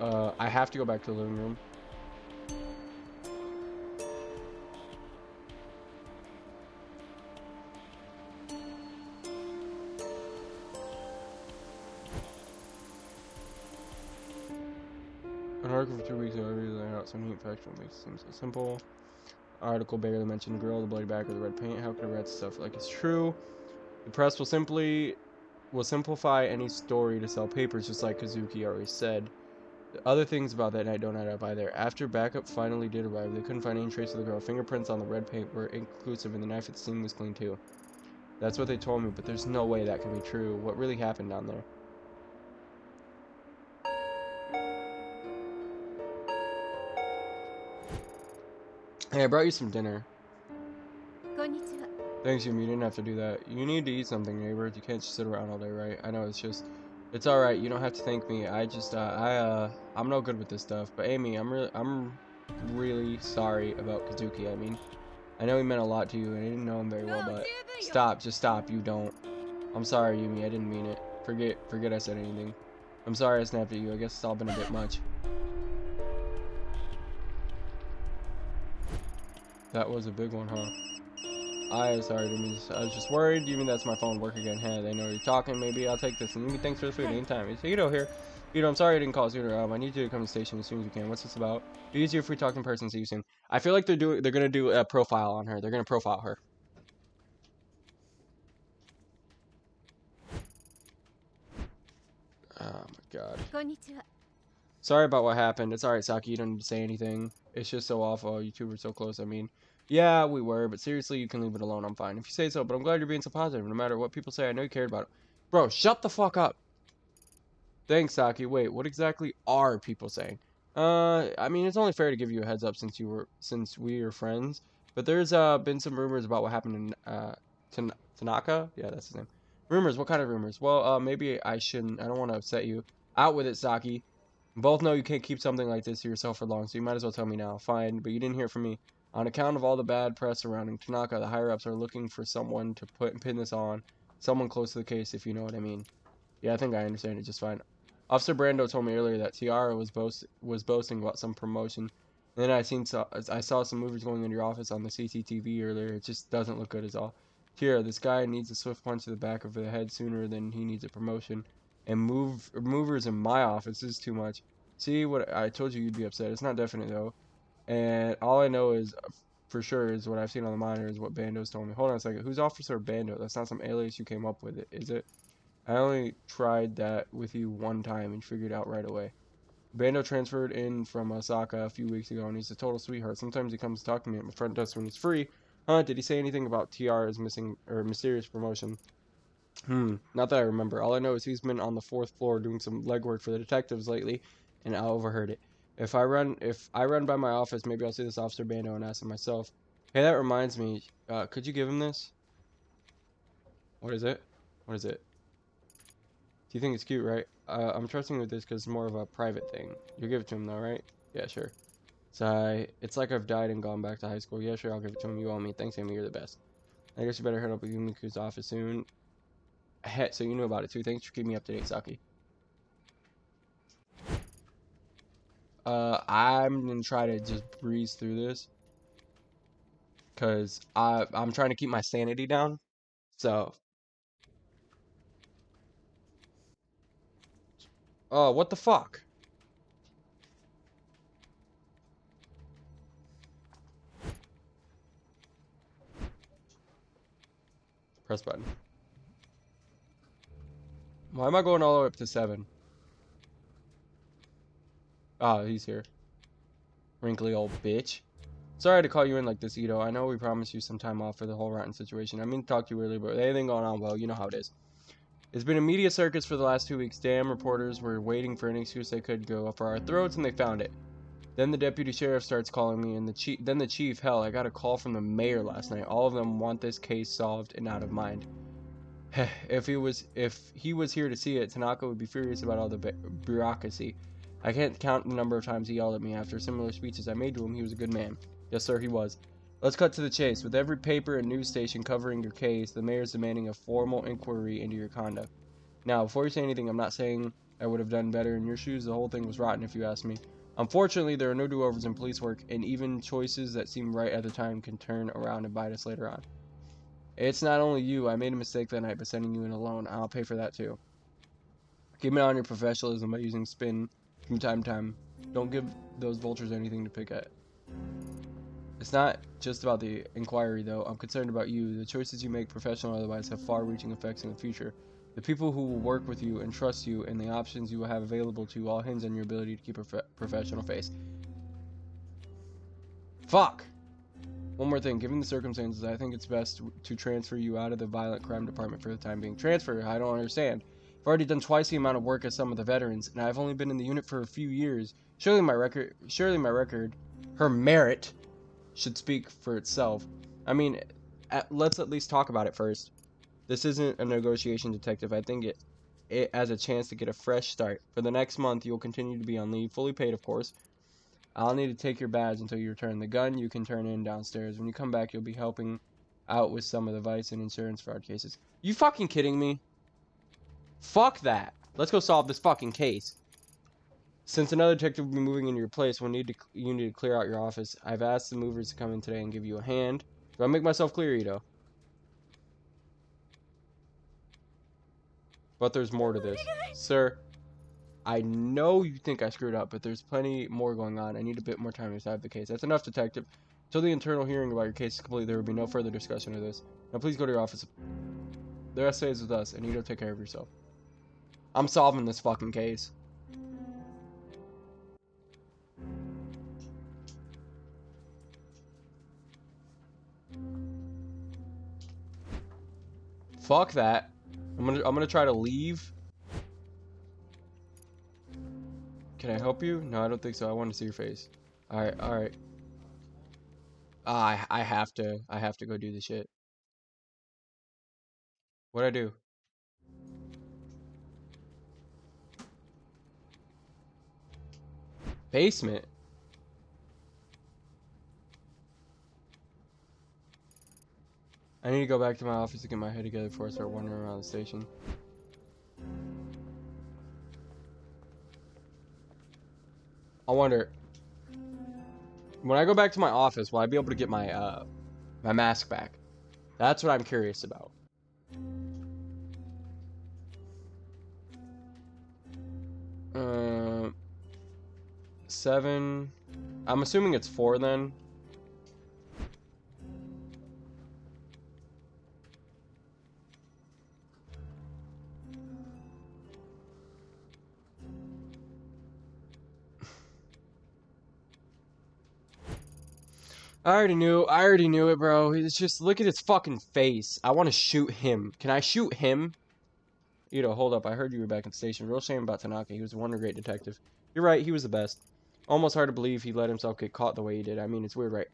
I have to go back to the living room. An article for 2 weeks ago, I really laid out some heat factual makes it seem so simple. Article barely mentioned the girl, the bloody back, or the red paint. How could I read stuff like it's true? The press will simplify any story to sell papers, just like Kazuki already said. The other things about that night don't add up either. After backup finally did arrive, they couldn't find any trace of the girl. Fingerprints on the red paint were inconclusive, and the knife at the scene was clean too. That's what they told me, but there's no way that can be true. What really happened down there? Hey, I brought you some dinner. Konnichiwa. Thanks, Yumi. You didn't have to do that. You need to eat something, neighbor. You can't just sit around all day, right? I know it's all right. You don't have to thank me. I'm no good with this stuff. But Amy, I'm really sorry about Kazuki. I mean, I know he meant a lot to you, and I didn't know him very well. But stop, just stop. You don't. I'm sorry, Yumi. I didn't mean it. Forget I said anything. I'm sorry I snapped at you. I guess it's all been a bit much. That was a big one, huh? Sorry, I was just worried. You mean that's my phone work again? Hey, they know you're talking. Maybe I'll take this. And maybe thanks for the food anytime. It's Ito here. Ito, I'm sorry I didn't call sooner. I need you to come to the station as soon as you can. What's this about? Be easier if we talk in person. See you soon. I feel like they're gonna do a profile on her. They're gonna profile her. Oh my god. こんにちは。 Sorry about what happened. It's alright, Saki. You don't need to say anything. It's just so awful. You two were so close. I mean, yeah, we were, but seriously, you can leave it alone. I'm fine. If you say so, but I'm glad you're being so positive. No matter what people say, I know you cared about it. Bro, shut the fuck up. Thanks, Saki. Wait, what exactly are people saying? I mean, it's only fair to give you a heads up since we are friends. But there's been some rumors about what happened in Tanaka. Yeah, that's his name. Rumors. What kind of rumors? Well, maybe I shouldn't. I don't want to upset you. Out with it, Saki. Both know you can't keep something like this to yourself for long, so you might as well tell me now. Fine, but you didn't hear from me. On account of all the bad press surrounding Tanaka, the higher-ups are looking for someone to pin this on. Someone close to the case, if you know what I mean. Yeah, I think I understand it just fine. Officer Brando told me earlier that Tiara was boasting about some promotion. And then I saw some movers going into your office on the CCTV earlier. It just doesn't look good at all. Tiara, this guy needs a swift punch to the back of the head sooner than he needs a promotion. And movers in my office is too much. See, what I told you, you'd be upset. It's not definite though, and all I know is for sure is what I've seen on the monitor is what Bando's told me. Hold on a second. Who's Officer Bando? That's not some alias you came up with, is it? I only tried that with you one time and figured it out right away. Bando transferred in from Osaka a few weeks ago, and he's a total sweetheart. Sometimes he comes to talk to me at my front desk when he's free. Huh? Did he say anything about TR's missing or mysterious promotion? Not that I remember. All I know is he's been on the 4th floor doing some legwork for the detectives lately, and I overheard it. If I run by my office, maybe I'll see this Officer Bando and ask him myself. Hey, that reminds me. Could you give him this? What is it? What is it? Do you think it's cute, right? I'm trusting with this because it's more of a private thing. You'll give it to him though, right? Yeah, sure. It's like I've died and gone back to high school. Yeah, sure, I'll give it to him. You owe me. Thanks, Amy. You're the best. I guess you better head up with Yumiku's office soon. So you knew about it too. Thanks for keeping me up to date, Saki. I'm gonna try to just breeze through this because I'm trying to keep my sanity down. So, oh, what the fuck? Press button. Why am I going all the way up to 7? Oh, he's here. Wrinkly old bitch. Sorry to call you in like this, Ito. I know we promised you some time off for the whole rotten situation. I mean to talk to you earlier, but anything going on, well, you know how it is. It's been a media circus for the last 2 weeks. Damn reporters were waiting for any excuse they could go up for our throats, and they found it. Then the deputy sheriff starts calling me, and the chief. Hell, I got a call from the mayor last night. All of them want this case solved and out of mind. If he was here to see it, Tanaka would be furious about all the bureaucracy. I can't count the number of times he yelled at me after similar speeches I made to him. He was a good man. Yes, sir, he was. Let's cut to the chase. With every paper and news station covering your case, the mayor's demanding a formal inquiry into your conduct. Now, before you say anything, I'm not saying I would have done better in your shoes. The whole thing was rotten, if you ask me. Unfortunately, there are no do-overs in police work, and even choices that seem right at the time can turn around and bite us later on. It's not only you. I made a mistake that night by sending you in alone. I'll pay for that, too. Keep an eye on your professionalism by using spin from time to time. Don't give those vultures anything to pick at. It's not just about the inquiry, though. I'm concerned about you. The choices you make, professional or otherwise, have far-reaching effects in the future. The people who will work with you and trust you, and the options you will have available to you all hinge on your ability to keep a professional face. Fuck! One more thing. Given the circumstances, I think it's best to transfer you out of the violent crime department for the time being. Transfer? I don't understand. I've already done twice the amount of work as some of the veterans, and I've only been in the unit for a few years. Surely my record, her merit, should speak for itself. I mean, let's at least talk about it first. This isn't a negotiation, detective. I think it as a chance to get a fresh start. For the next month, you'll continue to be on leave, fully paid, of course. I'll need to take your badge until you return. The gun you can turn in downstairs. When you come back, you'll be helping out with some of the vice and insurance fraud cases. You fucking kidding me? Fuck that. Let's go solve this fucking case. Since another detective will be moving into your place, you need to clear out your office. I've asked the movers to come in today and give you a hand. Do I make myself clear, Ito? But there's more to this. Sir, I know you think I screwed up, but there's plenty more going on. I need a bit more time to decide the case. That's enough, detective. Until the internal hearing about your case is complete, there will be no further discussion of this. Now please go to your office. The rest stays with us, and Ito, take care of yourself. I'm solving this fucking case. Fuck that. I'm gonna try to leave. Can I help you? No, I don't think so. I want to see your face. Alright, alright. I have to go do the shit. What'd I do? Basement? I need to go back to my office to get my head together before I start wandering around the station. I wonder, when I go back to my office, will I be able to get my my mask back? That's what I'm curious about. Uh, 7. I'm assuming it's 4 then. I already knew it, bro. It's just, look at his fucking face. I want to shoot him. Can I shoot him? Ito, hold up. I heard you were back at the station. Real shame about Tanaka. He was a wonder great detective. You're right, he was the best. Almost hard to believe he let himself get caught the way he did. I mean, it's weird, right?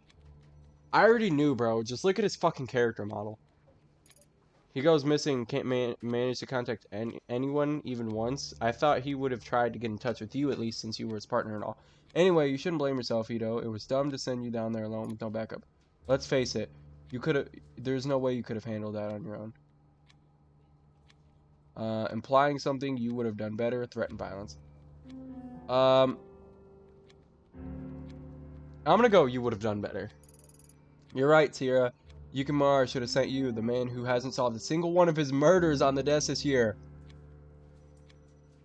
I already knew, bro. Just look at his fucking character model. He goes missing, can't manage to contact anyone even once. I thought he would have tried to get in touch with you at least since you were his partner and all. Anyway, you shouldn't blame yourself, Ito. It was dumb to send you down there alone with no backup. Let's face it, there's no way you could have handled that on your own. Implying something you would have done better, threatened violence. I'm gonna go, you would have done better. You're right, Tira. Yukimura should have sent you, the man who hasn't solved a single one of his murders on the desk this year.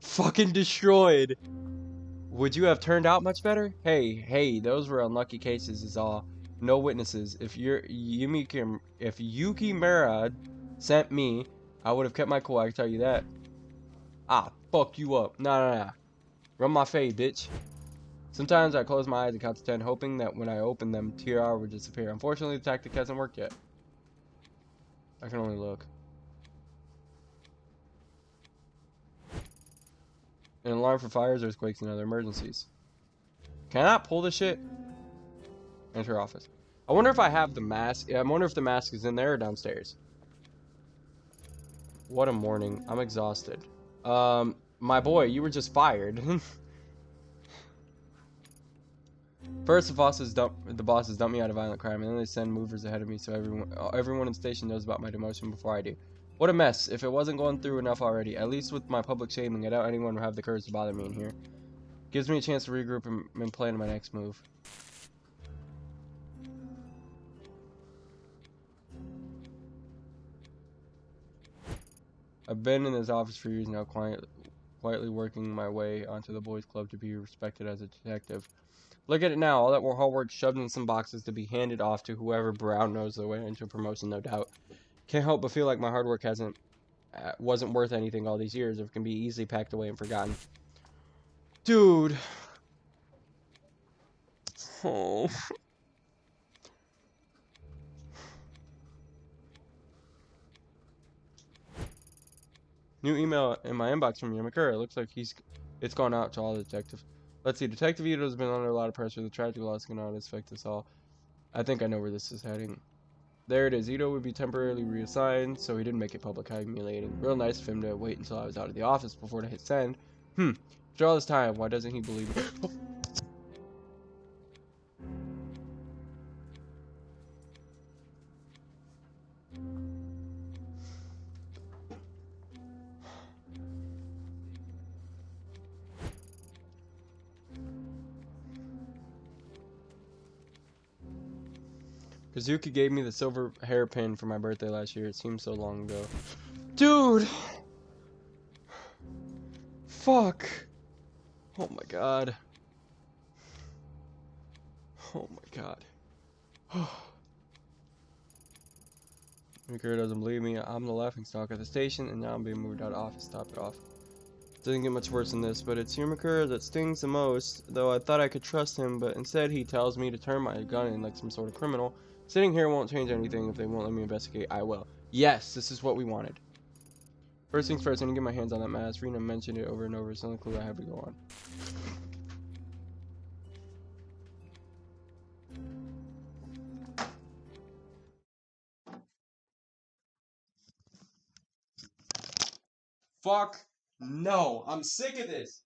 Fucking destroyed. Would you have turned out much better? Hey, those were unlucky cases is all. No witnesses. If Yukimura sent me, I would have kept my cool, I can tell you that. Ah, fuck you up. Nah. Run my fade, bitch. Sometimes I close my eyes and count to 10, hoping that when I open them, TR would disappear. Unfortunately, the tactic hasn't worked yet. I can only look. An alarm for fires, earthquakes, and other emergencies. Can I not pull this shit? Enter office. I wonder if I have the mask. I wonder if the mask is in there or downstairs. What a morning. I'm exhausted. My boy, you were just fired. First, the bosses dump me out of violent crime, and then they send movers ahead of me so everyone in the station knows about my demotion before I do. What a mess. If it wasn't going through enough already, at least with my public shaming, I doubt anyone would have the courage to bother me in here. Gives me a chance to regroup and plan my next move. I've been in this office for years now, quietly working my way onto the boys' club to be respected as a detective. Look at it now, all that hard work shoved in some boxes to be handed off to whoever Brown knows the way into promotion, no doubt. Can't help but feel like my hard work wasn't worth anything all these years, if it can be easily packed away and forgotten. Dude. Oh. New email in my inbox from Yamakura. It looks like it's gone out to all the detectives. Let's see, Detective Ito has been under a lot of pressure. The tragic loss cannot affect us all. I think I know where this is heading. There it is. Ito would be temporarily reassigned, so he didn't make it public. How humiliating. Real nice of him to wait until I was out of the office before to hit send. After all this time, why doesn't he believe me? Kazuki gave me the silver hairpin for my birthday last year. It seems so long ago. Dude! Fuck! Oh my god. Oh my god. Mikura doesn't believe me. I'm the laughingstock at the station, and now I'm being moved out of office. Top it off. Doesn't get much worse than this, but it's Mikura that stings the most, though I thought I could trust him, but instead he tells me to turn my gun in like some sort of criminal. Sitting here won't change anything. If they won't let me investigate, I will. Yes, this is what we wanted. First things first, I need to get my hands on that mask. Rena mentioned it over and over. It's the only clue I have to go on. Fuck no. I'm sick of this.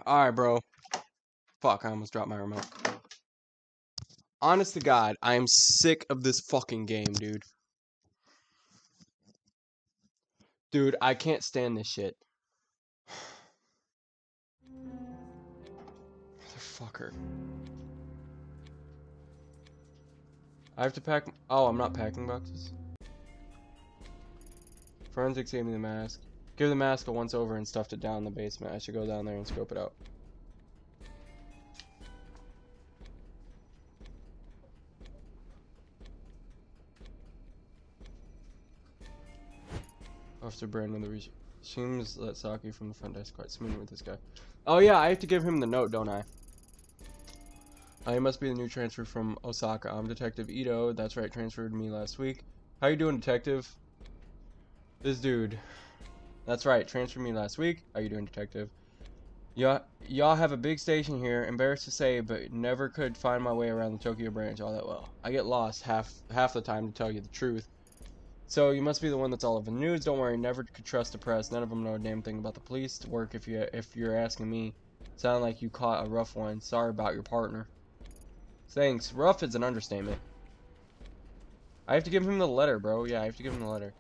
Alright, bro. Fuck, I almost dropped my remote. Honest to God, I am sick of this fucking game, dude. Dude, I can't stand this shit. Motherfucker. I have to pack. Oh, I'm not packing boxes. Forensics gave me the mask. Give the mask a once over and stuffed it down in the basement. I should go down there and scope it out. Officer Brandon, the seems that Saki from the front desk quite smooth with this guy. Oh yeah, I have to give him the note, don't I? He must be the new transfer from Osaka. I'm Detective Ito. That's right, transferred me last week. How you doing, Detective? This dude. That's right, transferred me last week. How you doing, Detective? Y'all have a big station here. Embarrassed to say, but never could find my way around the Tokyo branch all that well. I get lost half the time, to tell you the truth. So you must be the one that's all over the news. Don't worry, never could trust the press. None of them know a damn thing about the police work. If you're asking me, sound like you caught a rough one. Sorry about your partner. Thanks. Rough is an understatement. I have to give him the letter, bro. Yeah, I have to give him the letter.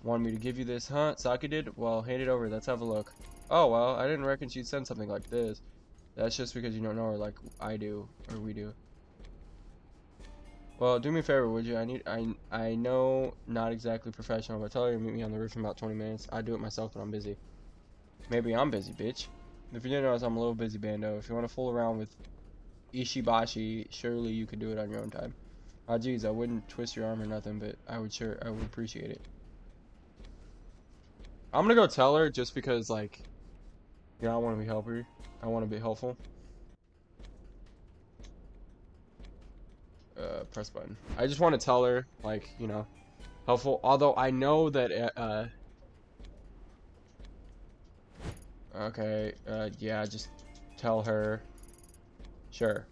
Wanted me to give you this, huh? Saki did? Well, hand it over. Let's have a look. Oh, well, I didn't reckon she'd send something like this. That's just because you don't know her like I do, or we do. Well, do me a favor, would you? I know, not exactly professional, but tell her to meet me on the roof in about 20 minutes. I do it myself when I'm busy. Maybe I'm busy, bitch. If you didn't notice, I'm a little busy, bando. If you want to fool around with Ishibashi, surely you could do it on your own time. Ah, geez, I wouldn't twist your arm or nothing, but I would appreciate it. I'm gonna go tell her just because, like, you know, I want to be helpful. I want to be helpful. Press button. I just want to tell her, like, you know, helpful. Although I know that, okay, yeah, just tell her. Sure.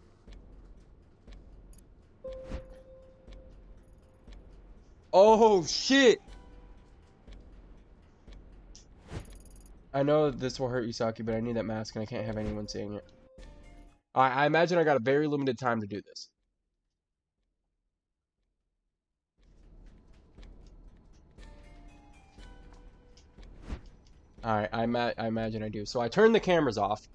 Oh, shit! I know this will hurt you, Saki, but I need that mask and I can't have anyone seeing it. I imagine I got a very limited time to do this. Alright, I imagine I do. So I turn the cameras off.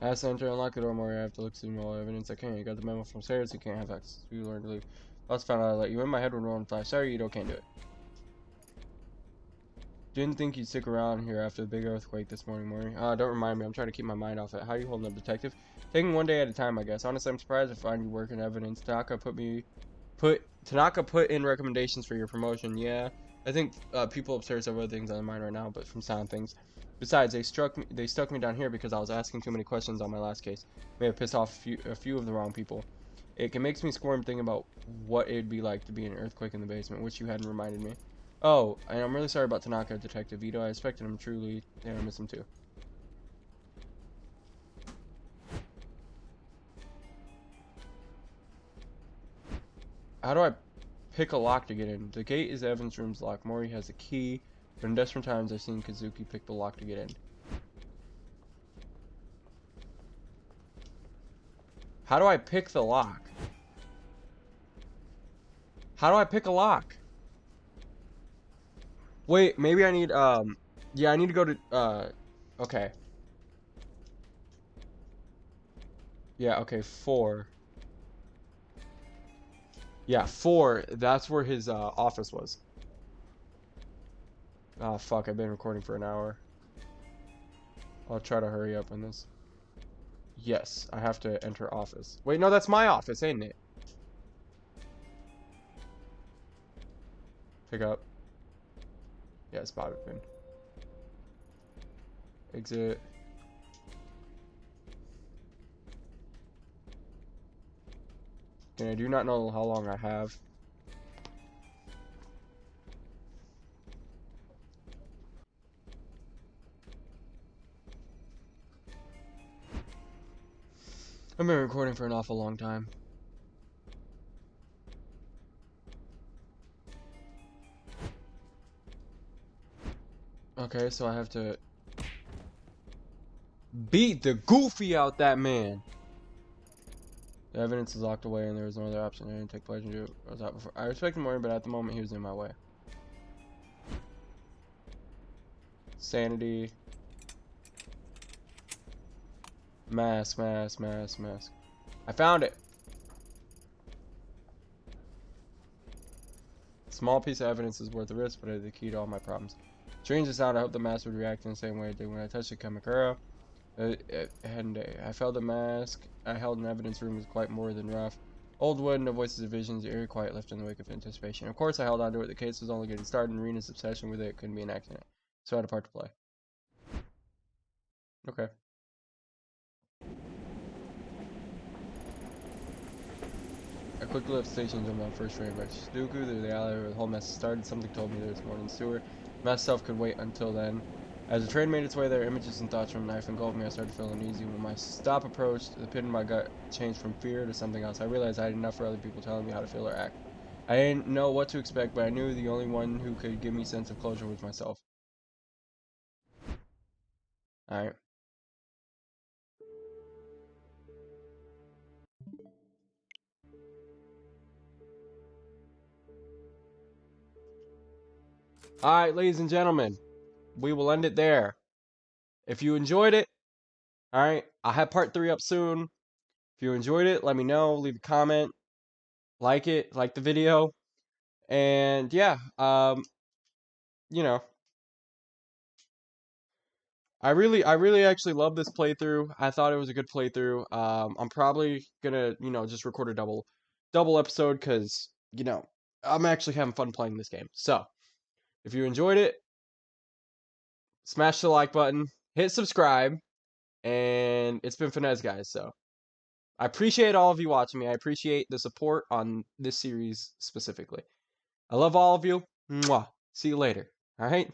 Ask to enter, unlock the door more. I have to look through all evidence I can. You got the memo from Sarah, so you can't have access. You learn to leave. Let's find out I let you in. My head would roll and fly. Sorry, you can't do it. Didn't think you'd stick around here after the big earthquake this morning. Don't remind me. I'm trying to keep my mind off it. How you holding up, Detective? Taking one day at a time, I guess. Honestly, I'm surprised to find you working evidence. Tanaka put in recommendations for your promotion. Yeah, I think people upstairs have other things on their mind right now, but from sound things. Besides, they stuck me down here because I was asking too many questions on my last case. May have pissed off a few of the wrong people. It makes me squirm thinking about what it'd be like to be in an earthquake in the basement, which you hadn't reminded me. Oh, and I'm really sorry about Tanaka, Detective Ito. I expected him truly, and I miss him too. How do I pick a lock to get in? The gate is Evan's room's lock. Mori has the key, but in desperate times I've seen Kazuki pick the lock to get in. How do I pick the lock? How do I pick a lock? Wait, maybe I need, yeah, I need to go to, okay. Yeah, okay, 4. Yeah, 4, that's where his, office was. Oh, fuck, I've been recording for an hour. I'll try to hurry up on this. Yes, I have to enter office. Wait, no, that's my office, ain't it? Pick up. Yeah, it's bobby pin. Exit. And I do not know how long I have. I've been recording for an awful long time. Okay, so I have to beat the goofy out that man. The evidence is locked away and there was no other option. I didn't take pleasure to it. I was out before. I respected Mori, but at the moment he was in my way. Sanity. Mask. I found it. Small piece of evidence is worth the risk, but it's the key to all my problems. Strange as sound, I hope the mask would react in the same way it did when I touched the Kamakura. I felt the mask I held in the evidence room was quite more than rough. Old wood, no voices of visions, eerie quiet left in the wake of anticipation. Of course I held on to it. The case was only getting started, and Rena's obsession with it couldn't be an accident. So I had a part to play. Okay. I quickly left the station on my first train back to Shizuku. Through the alley where the whole mess started, something told me there was more in the sewer. The mess itself could wait until then. As the train made its way there, images and thoughts from a knife engulfed me. I started feeling uneasy. When my stop approached, the pit in my gut changed from fear to something else. I realized I had enough for other people telling me how to feel or act. I didn't know what to expect, but I knew the only one who could give me a sense of closure was myself. Alright. Alright, ladies and gentlemen, we will end it there. If you enjoyed it, alright, I'll have part 3 up soon. If you enjoyed it, let me know. Leave a comment. Like it. Like the video. And yeah, you know, I really actually love this playthrough. I thought it was a good playthrough. I'm probably gonna, just record a double episode because, I'm actually having fun playing this game. So, if you enjoyed it, smash the like button, hit subscribe, and it's been Fenezz, guys. So, I appreciate all of you watching me. I appreciate the support on this series specifically. I love all of you. Mwah. See you later. All right?